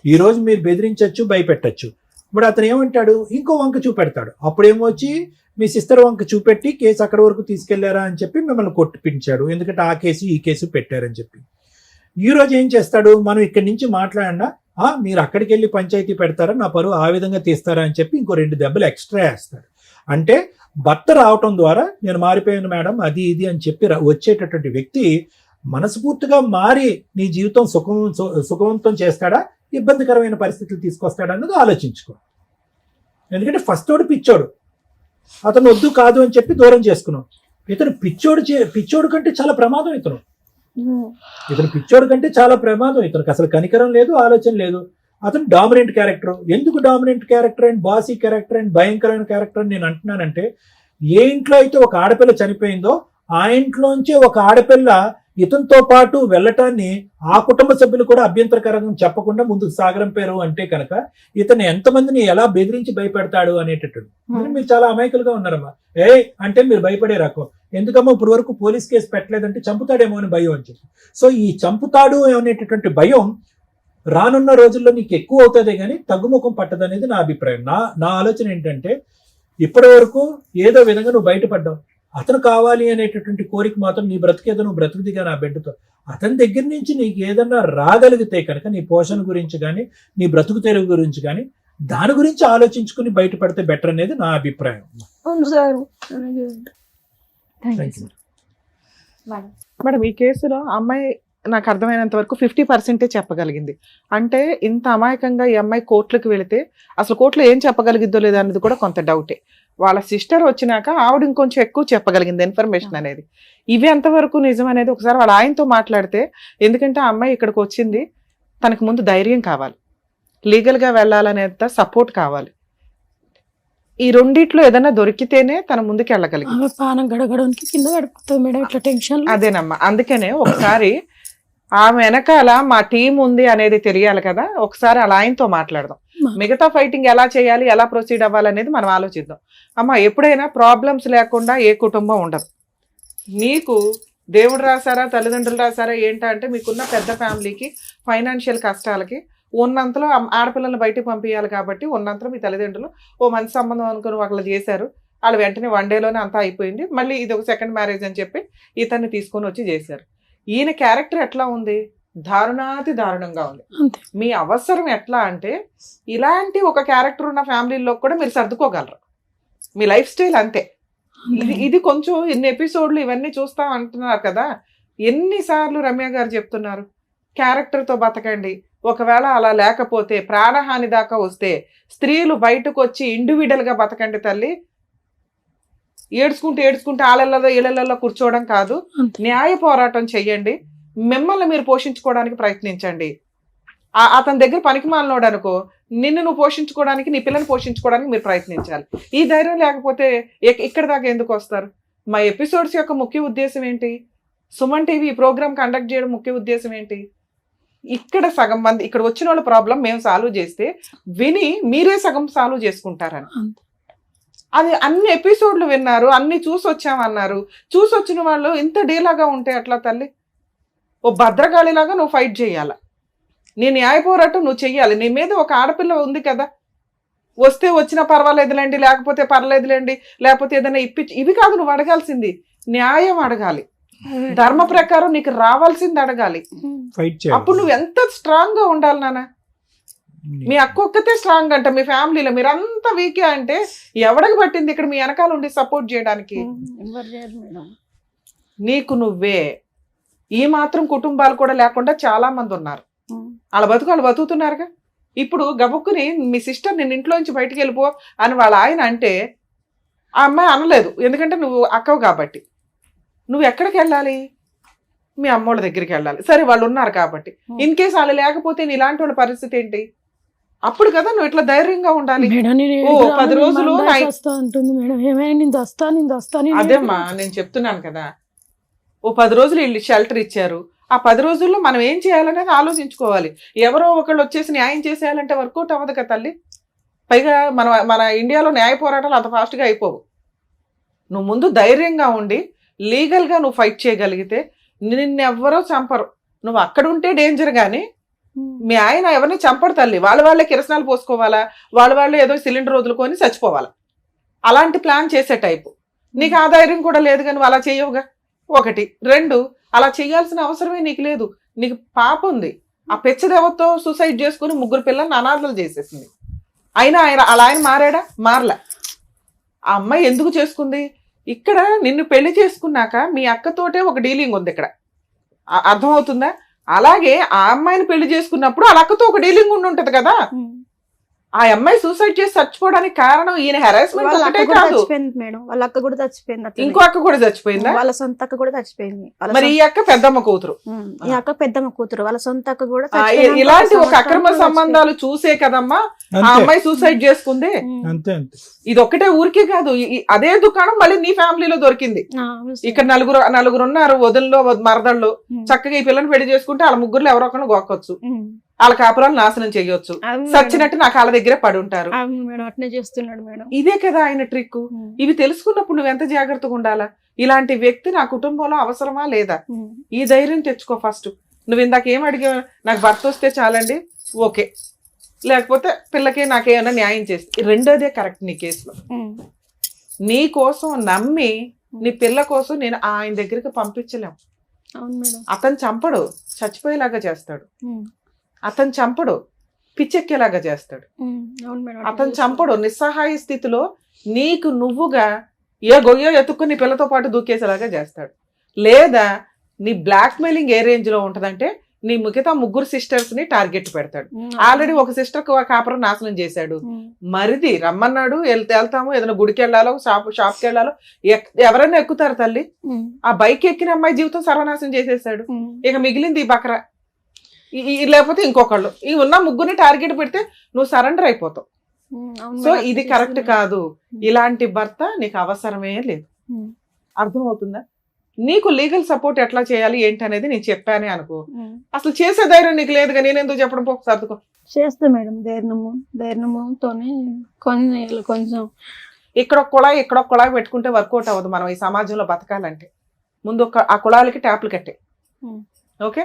ఈరోజు మీరు బెదిరించవచ్చు, భయపెట్టచ్చు. ఇప్పుడు అతను ఏమంటాడు, ఇంకో వంక చూపెడతాడు. అప్పుడేమో వచ్చి మీ సిస్టర్ వంక చూపెట్టి కేసు అక్కడి వరకు తీసుకెళ్లారా అని చెప్పి మిమ్మల్ని కొట్టిపించాడు. ఎందుకంటే ఆ కేసు ఈ కేసు పెట్టారని చెప్పి. ఈ రోజు ఏం చేస్తాడు, మనం ఇక్కడి నుంచి మాట్లాడినా మీరు అక్కడికి వెళ్ళి పంచాయతీ పెడతారా, నా పరువు ఆ విధంగా తీస్తారా అని చెప్పి ఇంకో 2 దెబ్బలు ఎక్స్ట్రా వేస్తాడు. అంటే భర్త రావటం ద్వారా నేను మారిపోయాను మేడం, అది ఇది అని చెప్పి వచ్చేటటువంటి వ్యక్తి మనస్ఫూర్తిగా మారి నీ జీవితం సుఖవంతం చేస్తాడా, ఇబ్బందికరమైన పరిస్థితులు తీసుకొస్తాడా అన్నది ఆలోచించుకో. ఎందుకంటే ఫస్ట్ తోడు పిచ్చోడు, అతను వద్దు కాదు అని చెప్పి దూరం చేసుకున్నాం. ఇతను పిచ్చోడు కంటే చాలా ప్రమాదం. ఇతను పిచ్చోడు కంటే చాలా ప్రమాదం. ఇతనికి అసలు కనికరం లేదు, ఆలోచన లేదు. అతను డామినెంట్ క్యారెక్టర్. ఎందుకు dominant character and bossy character and భయంకరమైన క్యారెక్టర్ అని నేను అంటున్నానంటే, ఏ ఇంట్లో అయితే ఒక ఆడపిల్ల చనిపోయిందో ఆ ఇంట్లోంచే ఒక ఆడపిల్ల ఇతనితో పాటు వెళ్ళటాన్ని ఆ కుటుంబ సభ్యులు కూడా అభ్యంతరకరంగా చెప్పకుండా ముందుకు సాగరంపారు అంటే కనుక ఇతను ఎంతమందిని ఎలా బెదిరించి భయపెడతాడు అనేటట్టు. మీరు చాలా అమాయకులుగా ఉన్నారమ్మా. అంటే మీరు భయపడే రకం. ఎందుకమ్మా ఇప్పుడు వరకు పోలీస్ కేసు పెట్టలేదంటే చంపుతాడేమో అని భయం అని చెప్పి. సో ఈ చంపుతాడు అనేటటువంటి భయం రానున్న రోజుల్లో నీకు ఎక్కువ అవుతుంది కానీ తగ్గుముఖం పట్టదనేది నా అభిప్రాయం. నా ఆలోచన ఏంటంటే, ఇప్పటి వరకు ఏదో విధంగా నువ్వు బయటపడ్డావు. అతను కావాలి అనేటటువంటి కోరిక మాత్రం నీ బ్రతికేదో నువ్వు బ్రతుకుదిగా నా బిడ్డతో. అతని దగ్గర నుంచి నీకు ఏదన్నా రాగలిగితే కనుక నీ పోషణ గురించి కానీ, నీ బ్రతుకు తెరువు గురించి కానీ, దాని గురించి ఆలోచించుకుని బయటపడితే బెటర్ అనేది నా అభిప్రాయం. మేడం, ఈ కేసులో అమ్మాయి నాకు అర్థమైనంత వరకు 50% చెప్పగలిగింది. అంటే ఇంత అమాయకంగా ఈ అమ్మాయి కోర్టులకు వెళితే అసలు కోర్టులో ఏం చెప్పగలిగిద్దో లేదా అనేది కూడా కొంత డౌటే. వాళ్ళ సిస్టర్ వచ్చినాక ఆవిడ ఇంకొంచెం ఎక్కువ చెప్పగలిగింది ఇన్ఫర్మేషన్ అనేది. ఇవి ఎంతవరకు నిజం అనేది ఒకసారి వాళ్ళ ఆయనతో మాట్లాడితే, ఎందుకంటే ఆ అమ్మాయి ఇక్కడికి వచ్చింది, తనకు ముందు ధైర్యం కావాలి, లీగల్గా వెళ్ళాలనేంత సపోర్ట్ కావాలి. ఈ రెండిట్లో ఏదైనా దొరికితేనే తన ముందుకు వెళ్ళగలిగింది. పానం గడగడానికి కింద గడుపుతుంది మేడం ఇట్లా టెన్షన్. అదేనమ్మా, అందుకనే ఒకసారి ఆమె వెనకాల మా టీం ఉంది అనేది తెలియాలి కదా. ఒకసారి అలా ఆయనతో మాట్లాడదాం. మిగతా ఫైటింగ్ ఎలా చేయాలి, ఎలా ప్రొసీడ్ అవ్వాలనేది మనం ఆలోచిద్దాం. అమ్మ, ఎప్పుడైనా ప్రాబ్లమ్స్ లేకుండా ఏ కుటుంబం ఉండదు. నీకు దేవుడు రాశారా, తల్లిదండ్రులు రాశారా ఏంటంటే, మీకున్న పెద్ద ఫ్యామిలీకి ఫైనాన్షియల్ కష్టాలకి ఉన్నంతలో ఆడపిల్లల్ని బయటకు పంపించాలి కాబట్టి ఉన్నంతలో మీ తల్లిదండ్రులు ఓ మంచి సంబంధం అనుకుని వాళ్ళు చేశారు. వాళ్ళు వెంటనే 1 డేలోనే అంతా అయిపోయింది. మళ్ళీ ఇది ఒక సెకండ్ మ్యారేజ్ అని చెప్పి ఇతన్ని తీసుకొని వచ్చి చేశారు. ఈయన క్యారెక్టర్ ఎట్లా ఉంది, దారుణాతి దారుణంగా ఉంది. మీ అవసరం ఎట్లా అంటే, ఇలాంటి ఒక క్యారెక్టర్ ఉన్న ఫ్యామిలీలో కూడా మీరు సర్దుకోగలరు. మీ లైఫ్ స్టైల్ అంతే. ఇది కొంచెం ఇన్ని ఎపిసోడ్లు ఇవన్నీ చూస్తాం అంటున్నారు కదా. ఎన్నిసార్లు రమ్య గారు చెప్తున్నారు, క్యారెక్టర్తో బతకండి. ఒకవేళ అలా లేకపోతే ప్రాణహాని దాకా వస్తే స్త్రీలు బయటకు వచ్చి ఇండివిడువల్గా బతకండి తల్లి. ఏడ్చుకుంటూ ఆళ్ళల్లో ఇళ్లలో కూర్చోవడం కాదు, న్యాయ పోరాటం చెయ్యండి. మిమ్మల్ని మీరు పోషించుకోవడానికి ప్రయత్నించండి. అతని దగ్గర పనికి మాలినోడు అనుకో, నిన్ను నువ్వు పోషించుకోవడానికి, నీ పిల్లల్ని పోషించుకోవడానికి మీరు ప్రయత్నించాలి. ఈ ధైర్యం లేకపోతే ఇక్కడ దాకా ఎందుకు వస్తారు? మా ఎపిసోడ్స్ యొక్క ముఖ్య ఉద్దేశం ఏంటి? సుమన్ టీవీ ఈ ప్రోగ్రామ్ కండక్ట్ చేయడం ముఖ్య ఉద్దేశం ఏంటి? ఇక్కడ సగం మంది ఇక్కడ వచ్చిన వాళ్ళ ప్రాబ్లం మేము సాల్వ్ చేస్తే విని మీరే సగం సాల్వ్ చేసుకుంటారని. అది అన్ని ఎపిసోడ్లు విన్నారు, అన్ని చూసి వచ్చామన్నారు. చూసి వచ్చిన వాళ్ళు ఇంత డేలాగా ఉంటే అట్లా తల్లి? ఓ భద్రకాళిలాగా నువ్వు ఫైట్ చేయాల, నీ న్యాయ పోరాటం నువ్వు చెయ్యాలి. నీ మీద ఒక ఆడపిల్ల ఉంది కదా, వస్తే వచ్చినా పర్వాలేదులేండి, లేకపోతే పర్లేదులేండి, లేకపోతే ఏదైనా ఇవి కాదు నువ్వు అడగాల్సింది. న్యాయం అడగాలి, ధర్మ ప్రకారం నీకు రావాల్సింది అడగాలి. అప్పుడు నువ్వు ఎంత స్ట్రాంగ్ గా ఉండాలి నాన్న. మీ అక్క ఒక్కతే స్ట్రాంగ్ అంట, మీ ఫ్యామిలీలో మీరంతా వీకే అంటే ఎవడికి పట్టింది ఇక్కడ మీ వెనకాల ఉండి సపోర్ట్ చేయడానికి? నీకు నువ్వే. ఈ మాత్రం కుటుంబాలు కూడా లేకుండా చాలా మంది ఉన్నారు. వాళ్ళ బతుకుతున్నారుగా. ఇప్పుడు గబుక్కుని మీ సిస్టర్ నిన్న ఇంట్లో నుంచి బయటికి వెళ్ళిపో అని వాళ్ళ ఆయన అంటే ఆ అమ్మాయి అనలేదు, ఎందుకంటే నువ్వు అక్కవు కాబట్టి. నువ్వు ఎక్కడికి వెళ్ళాలి? మీ అమ్మోళ్ళ దగ్గరికి వెళ్ళాలి. సరే వాళ్ళు ఉన్నారు కాబట్టి. ఇన్ కేసు వాళ్ళు లేకపోతే నీ ఇలాంటి వాళ్ళ పరిస్థితి ఏంటి? అప్పుడు కదా నువ్వు ఇట్లా ధైర్యంగా ఉండాలి. మేడం నేను ఓ 10 రోజులు వస్తా అంటుంది మేడం, ఏమైనా నేను వస్తా అదేమ్మా నేను చెప్తున్నాను కదా, ఓ 10 రోజులు వీళ్ళు షెల్టర్ ఇచ్చారు. ఆ 10 రోజుల్లో మనం ఏం చేయాలనేది ఆలోచించుకోవాలి. ఎవరో ఒకళ్ళు వచ్చేసి న్యాయం చేసేయాలంటే వర్కౌట్ అవ్వదు కదా తల్లి. పైగా మన ఇండియాలో న్యాయ పోరాటాలు అంత ఫాస్ట్గా అయిపోవు. నువ్వు ముందు ధైర్యంగా ఉండి లీగల్గా నువ్వు ఫైట్ చేయగలిగితే నిన్నెవ్వరో చంపరు. నువ్వు అక్కడ ఉంటే డేంజర్ కానీ మీ ఆయన ఎవరిని చంపడు తల్లి. వాళ్ళే కిరసనాలు పోసుకోవాలా, వాళ్ళే ఏదో సిలిండర్ వదులుకొని చచ్చిపోవాలా, అలాంటి ప్లాన్ చేసే టైపు. నీకు ఆ ధైర్యం కూడా లేదు కానీ అలా చేయవుగా. 1, 2 అలా చేయాల్సిన అవసరమే నీకు లేదు. నీకు పాప ఉంది. ఆ పెచ్చదేవతో సూసైడ్ చేసుకుని 3 పిల్లల్ని అనాథలు చేసేసింది. అయినా ఆయన మారాడా? మారలే. ఆ అమ్మాయి ఎందుకు చేసుకుంది? ఇక్కడ నిన్ను పెళ్లి చేసుకున్నాక మీ అక్కతోటే ఒక డీలింగ్ ఉంది ఇక్కడ, అర్థమవుతుందా? అలాగే ఆ అమ్మాయిని పెళ్లి చేసుకున్నప్పుడు వాళ్ళ అక్కతో ఒక డీలింగ్ ఉంటది కదా. ఆ అమ్మాయి సూసైడ్ చేసి చచ్చిపోవడానికి కారణం ఈయన హెరాస్మెంట్ ఒకటే కాదు మేడం. వాళ్ళ అక్క కూడా చచ్చిపోయింది. ఇంకో అక్క కూడా చచ్చిపోయిందా? వాళ్ళ సొంత అక్క కూడా చచ్చిపోయింది. మరి ఈ అక్క పెద్దమ్మ కూతురు, ఈ అక్క పెద్దమ్మ కూతురు, వాళ్ళ సొంత అక్క కూడా ఇలాంటి ఒక అక్రమ సంబంధాలు చూసే కదమ్మా ఆ అమ్మాయి సూసైడ్ చేసుకుంది. ఇది ఒక్కటే ఊరికే కాదు, అదే దుకాణం మళ్ళీ నీ ఫ్యామిలీలో దొరికింది. ఇక్కడ నలుగురు ఉన్నారు వదుల్లో మరదళ్ళు. చక్కగా ఈ పిల్లని పెళ్లి చేసుకుంటే వాళ్ళ 3 ఎవరో ఒకరిని గోక్కొచ్చు, వాళ్ళ కాపురాలు నాశనం చేయొచ్చు. సచ్చినట్టు నా కాళ్ళ దగ్గరే పడి ఉంటారు. ఇదే కదా ఆయన ట్రిక్. ఇవి తెలుసుకున్నప్పుడు నువ్వు ఎంత జాగ్రత్తగా ఉండాలా? ఇలాంటి వ్యక్తి నా కుటుంబంలో అవసరమా లేదా? ఈ ధైర్యం తెచ్చుకో ఫస్ట్. నువ్వు ఇందాక ఏం అడిగావు? నాకు భర్త వస్తే చాలండి, ఓకే. లేకపోతే పిల్లకి నాకేమైనా న్యాయం చేస్తే, రెండోదే కరెక్ట్ నీ కేసులో. నీ కోసం నమ్మి నీ పిల్ల కోసం నేను ఆయన దగ్గరికి పంపించలేము. అతను చంపడు, చచ్చిపోయేలాగా చేస్తాడు. అతను చంపడు, పిచ్చెక్కేలాగా చేస్తాడు. అతను చంపడు, నిస్సహాయ స్థితిలో నీకు నువ్వుగా ఏ గొయ్యో ఎత్తుక్కుని నీ పిల్లతో పాటు దూకేసేలాగా చేస్తాడు. లేదా నీ బ్లాక్ మెయిలింగ్ ఏ రేంజ్ లో ఉంటదంటే నీ మిగతా 3 సిస్టర్స్ ని టార్గెట్ పెడతాడు. ఆల్రెడీ ఒక సిస్టర్ కాపురం నాశనం చేశాడు. మరిది రమ్మన్నాడు, వెళ్తాము, ఏదైనా గుడికి వెళ్ళాలో షాప్కి వెళ్ళాలో ఎవరైనా ఎక్కుతారు తల్లి. ఆ బైక్ ఎక్కిన అమ్మాయి జీవితం సర్వనాశనం చేసేసాడు. ఇక మిగిలింది ఈ బకరా, లేకపోతే ఇంకొకళ్ళు. ఈ ఉన్న 3ని టార్గెట్ పెడితే నువ్వు సరెండర్ అయిపోతావు. సో ఇది కరెక్ట్ కాదు. ఇలాంటి భర్త నీకు అవసరమే లేదు. అర్థమవుతుందా? నీకు లీగల్ సపోర్ట్ ఎట్లా చేయాలి ఏంటి అనేది నేను చెప్పానే అనుకో. అసలు చేసే ధైర్యం నీకు లేదుగా, నేను ఎందుకు చెప్పడం? పో సర్దుకో. చేస్తా మేడం, ధైర్యముతోనే కొంచెం ఇక్కడ ఒక కుళాయి పెట్టుకుంటే వర్కౌట్ అవ్వదు. మనం ఈ సమాజంలో బతకాలంటే ముందు ఆ కుళాయిలకి ట్యాప్లు కట్టే. ఓకే,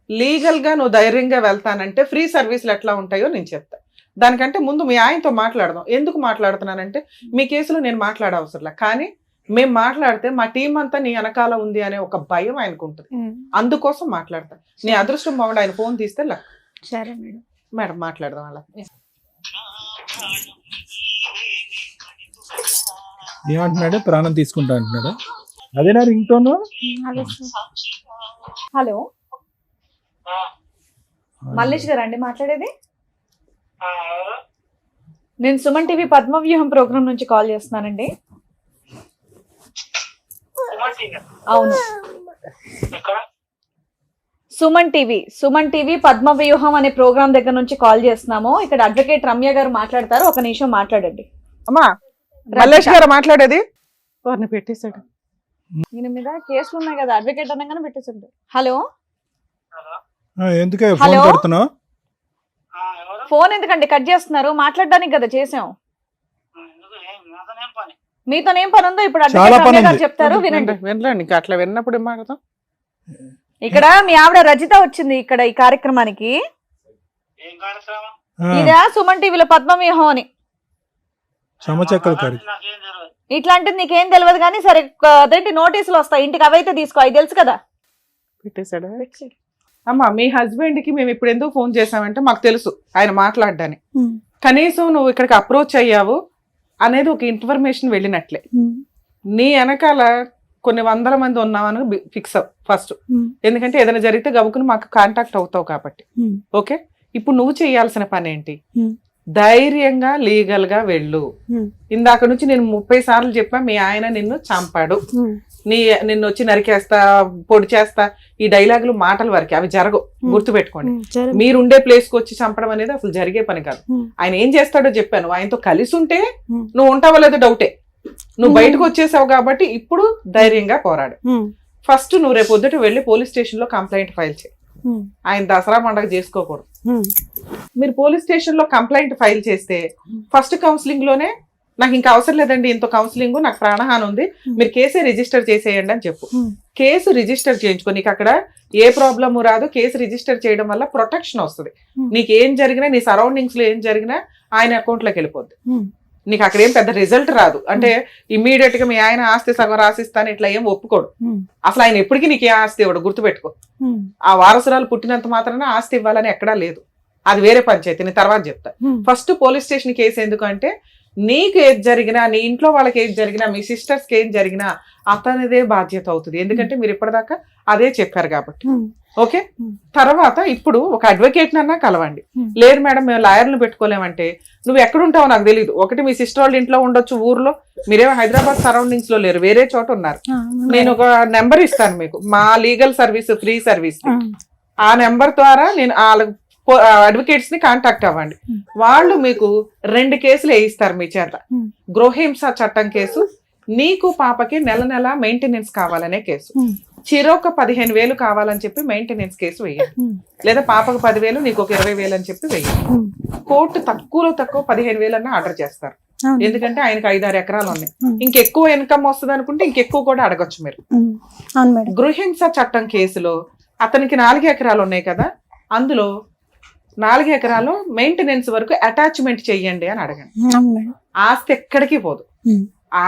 లీగల్ గా నువ్వు ధైర్యంగా వెళ్తానంటే ఫ్రీ సర్వీసులు ఎట్లా ఉంటాయో నేను చెప్తా. దానికంటే ముందు మీ ఆయనతో మాట్లాడదాం. ఎందుకు మాట్లాడుతున్నానంటే మీ కేసులో నేను మాట్లాడవసరంలా, కానీ మేము మాట్లాడితే మా టీం అంతా నీ వెనకాల ఉంది అనే ఒక భయం ఆయనకు ఉంటుంది. అందుకోసం మాట్లాడతా. నీ అదృష్టం బాగుండి ఆయన ఫోన్ తీస్తే సరే మేడం. మేడం మాట్లాడదాం అలా. ఏమంటున్నాడు? ప్రాణం తీసుకుంటా అంటున్నాడు. అదేనా రింగ్ టోన్? హలో మల్లేష్ గారు అండి మాట్లాడేది? నేను సుమన్ టీవీ పద్మవ్యూహం ప్రోగ్రామ్ నుంచి కాల్ చేస్తున్నానండి. అవును, సుమన్ టీవీ పద్మవ్యూహం అనే ప్రోగ్రామ్ దగ్గర నుంచి కాల్ చేస్తున్నాము. ఇక్కడ అడ్వకేట్ రమ్య గారు మాట్లాడతారు, ఒక నిమిషం మాట్లాడండి. అమ్మా మల్లేష్ గారు మాట్లాడేది. వారిని పెట్టేశాడు. ఈయన మీద కేసులు ఉన్నాయి కదా, అడ్వకేట్ అనగానే పెట్టేశాడు. హలో ఎందుకే ఫోన్ పెడుతున్నావు? ఫోన్ ఎందుకండి కట్ చేస్తున్నారు? మాట్లాడడానికి కదా చేసాం. మీతో ఏం పని ఉందో ఇప్పుడు అడ్వకేట్ రమ్య గారు చెప్తారు, వినండి. వినలేండి, అట్లా విన్నప్పుడు ఏం మాట్లాడతాం. ఇక్కడ మీ ఆవిడ రజిత వచ్చింది ఇక్కడ ఈ కార్యక్రమానికి. ఇదా సుమన్ టీవీలో పద్మవ్యూహం అని. ఇట్లాంటిది నీకేం తెలియదు కానీ సరే అదేంటి నోటీసులు వస్తాయి ఇంటికి, అవైతే తీసుకో, అవి తెలుసు కదా. పెట్టేశాడా? అమ్మా మీ హస్బెండ్ కి మేము ఇప్పుడు ఎందుకు ఫోన్ చేసామంటే మాకు తెలుసు ఆయన మాట్లాడడానికి. కనీసం నువ్వు ఇక్కడికి అప్రోచ్ అయ్యావు అనేది ఒక ఇన్ఫర్మేషన్ వెళ్ళినట్లే. నీ వెనకాల కొన్ని 100 మంది ఉన్నామని ఫిక్స్ అవ్వు ఫస్ట్. ఎందుకంటే ఏదైనా జరిగితే గబుకుని మాకు కాంటాక్ట్ అవుతావు కాబట్టి. ఓకే, ఇప్పుడు నువ్వు చేయాల్సిన పని ఏంటి? Hmm. ధైర్యంగా లీగల్ గా వెళ్ళు. Hmm. ఇందాక నుంచి నేను 30 సార్లు చెప్పా, మీ ఆయన నిన్ను చంపాడు, నిన్ను వచ్చి నరికేస్తా, పొడి చేస్తా, ఈ డైలాగులు మాటల వరకే, అవి జరగవు, గుర్తుపెట్టుకోండి. మీరుండే ప్లేస్ కి వచ్చి చంపడం అనేది అసలు జరిగే పని కాదు. ఆయన ఏం చేస్తాడో చెప్పాను, ఆయనతో కలిసి ఉంటే నువ్వు ఉంటావో లేదో డౌటే. నువ్వు బయటకు వచ్చేసావు కాబట్టి ఇప్పుడు ధైర్యంగా పోరాడు. ఫస్ట్ నువ్వు రేపు పొద్దుట వెళ్ళి పోలీస్ స్టేషన్ లో కంప్లైంట్ ఫైల్ చేయి. ఆయన దసరా పండగ చేసుకోకూడదు. మీరు పోలీస్ స్టేషన్ లో కంప్లైంట్ ఫైల్ చేస్తే ఫస్ట్ కౌన్సిలింగ్ లోనే నాకు ఇంకా అవసరం లేదండి, ఇంత కౌన్సిలింగ్, నాకు ప్రాణహాని ఉంది, మీరు కేసే రిజిస్టర్ చేసేయండి అని చెప్పు. కేసు రిజిస్టర్ చేయించుకో, నీకు అక్కడ ఏ ప్రాబ్లమ్ రాదు. కేసు రిజిస్టర్ చేయడం వల్ల ప్రొటెక్షన్ వస్తుంది. నీకు ఏం జరిగినా, నీ సరౌండింగ్స్ లో ఏం జరిగినా ఆయన అకౌంట్ లోకి వెళ్ళిపోద్ది. నీకు అక్కడ ఏం పెద్ద రిజల్ట్ రాదు. అంటే ఇమ్మీడియట్ గా మీ ఆయన ఆస్తి సగం రాసిస్తాను ఇట్లా ఏం ఒప్పుకోడు. అసలు ఆయన ఎప్పటికీ నీకు ఏ ఆస్తి ఇవ్వడు, గుర్తుపెట్టుకో. ఆ వారసురాలు పుట్టినంత మాత్రాన ఆస్తి ఇవ్వాలని ఎక్కడా లేదు, అది వేరే పంచాయతీ, నేను తర్వాత చెప్తా. ఫస్ట్ పోలీస్ స్టేషన్ కేసు ఎందుకంటే నీకు ఏది జరిగినా, నీ ఇంట్లో వాళ్ళకి ఏది జరిగినా, మీ సిస్టర్స్ కి ఏం జరిగినా అతనిదే బాధ్యత అవుతుంది. ఎందుకంటే మీరు ఇప్పటిదాకా అదే చెప్పారు కాబట్టి. ఓకే, తర్వాత ఇప్పుడు ఒక అడ్వకేట్ నన్నా కలవండి. లేదు మేడం మేము లాయర్లు పెట్టుకోలేమంటే నువ్వు ఎక్కడుంటావో నాకు తెలియదు. ఒకటి మీ సిస్టర్ వాళ్ళ ఇంట్లో ఉండొచ్చు, ఊర్లో, మీరేమో హైదరాబాద్ సరౌండింగ్స్ లో లేరు, వేరే చోట ఉన్నారు. నేను ఒక నెంబర్ ఇస్తాను మీకు, మా లీగల్ సర్వీస్, ఫ్రీ సర్వీస్. ఆ నెంబర్ ద్వారా నేను అడ్వకేట్స్ ని కాంటాక్ట్ అవ్వండి. వాళ్ళు మీకు 2 కేసులు వేయిస్తారు మీ చేత. గృహహింస చట్టం కేసు, నీకు పాపకి నెల నెల మెయింటెనెన్స్ కావాలనే కేసు. చిరొక 15,000 కావాలని చెప్పి మెయింటెనెన్స్ కేసు వేయండి. లేదా పాపకు 10,000, నీకు ఒక 20,000 అని చెప్పి వేయండి. కోర్టు తక్కువలో తక్కువ 15,000 అన్న ఆర్డర్ చేస్తారు. ఎందుకంటే ఆయనకు 5-6 ఎకరాలు ఉన్నాయి. ఇంకెక్కువ ఇన్కమ్ వస్తుంది అనుకుంటే ఇంకెక్కువ కూడా అడగొచ్చు మీరు. గృహహింస చట్టం కేసులో అతనికి 4 ఎకరాలు ఉన్నాయి కదా, అందులో 4 ఎకరాలు మెయింటెనెన్స్ వరకు అటాచ్మెంట్ చెయ్యండి అని అడగండి. ఆస్తి ఎక్కడికి పోదు.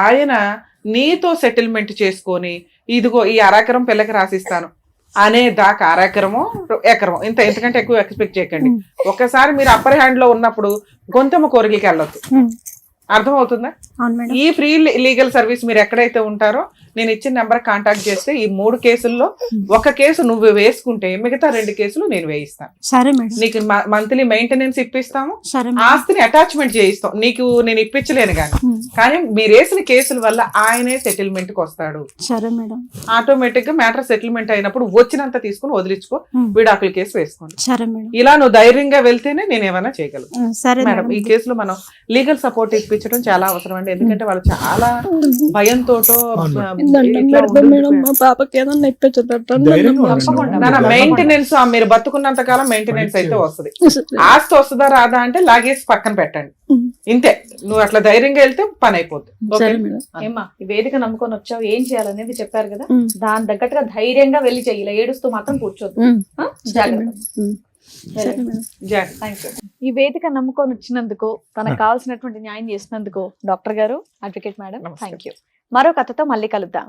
ఆయన నీతో సెటిల్మెంట్ చేసుకొని ఇదిగో ఈ 1/2 ఎకరం పిల్లకి రాసిస్తాను అనే దాకా 1/2 ఎకరమో ఎకరమో ఇంతకంటే ఎక్కువ ఎక్స్పెక్ట్ చేయకండి. ఒక్కసారి మీరు అప్పర్ హ్యాండ్ లో ఉన్నప్పుడు గొంతెమ్మ కోరికలకి వెళ్ళొద్దు. అర్థమవుతుందా? ఈ ఫ్రీ లీగల్ సర్వీస్ మీరు ఎక్కడైతే ఉంటారో నేను ఇచ్చిన నెంబర్ కాంటాక్ట్ చేస్తే ఈ 3 కేసుల్లో ఒక కేసు నువ్వు వేసుకుంటే మిగతా 2 కేసులు నేను వేయిస్తాను. సరే మేడం. నీకు మంత్లీ మెయింటెనెన్స్ ఇప్పిస్తాము, ఆస్తిని అటాచ్మెంట్ చేయిస్తాం. నీకు నేను ఇప్పించలేను కానీ మీరు వేసిన కేసుల వల్ల ఆయనే సెటిల్మెంట్ కి వస్తాడు. సరే మేడం. ఆటోమేటిక్ గా మ్యాటర్ సెటిల్మెంట్ అయినప్పుడు వచ్చినంత తీసుకుని వదిలించుకో, విడాకుల కేసు వేసుకోండి. సరే మేడం. ఇలా నువ్వు ధైర్యంగా వెళ్తేనే నేను ఏమైనా చేయగలను. సరే మేడం, ఈ కేసులో మనం లీగల్ సపోర్ట్ ఇప్పించడం చాలా అవసరం అండి. ఎందుకంటే వాళ్ళు చాలా భయంతో మెయింటెనెన్స్, మీరు బతుకున్నంత కాలం మెయింటెనెన్స్ అయితే వస్తుంది. ఆస్తి వస్తుందా రాదా అంటే లాగేసి పక్కన పెట్టండి, ఇంతే. నువ్వు అట్లా ధైర్యంగా వెళ్తే పని అయిపోతుంది. ఏమ్మా, ఈ వేదిక నమ్ముకొని వచ్చావు, ఏం చేయాలనేది చెప్పారు కదా, దాని తగ్గట్టుగా ధైర్యంగా వెళ్ళి చెయ్యి, ఇలా ఏడుస్తూ మాత్రం కూర్చోద్దు. ఈ వేదిక నమ్ముకొని వచ్చినందుకు, తనకు కావాల్సినటువంటి న్యాయం చేసినందుకు డాక్టర్ గారు, అడ్వకేట్ మేడం, థ్యాంక్ యూ. మరో కథతో మళ్ళీ కలుద్దాం.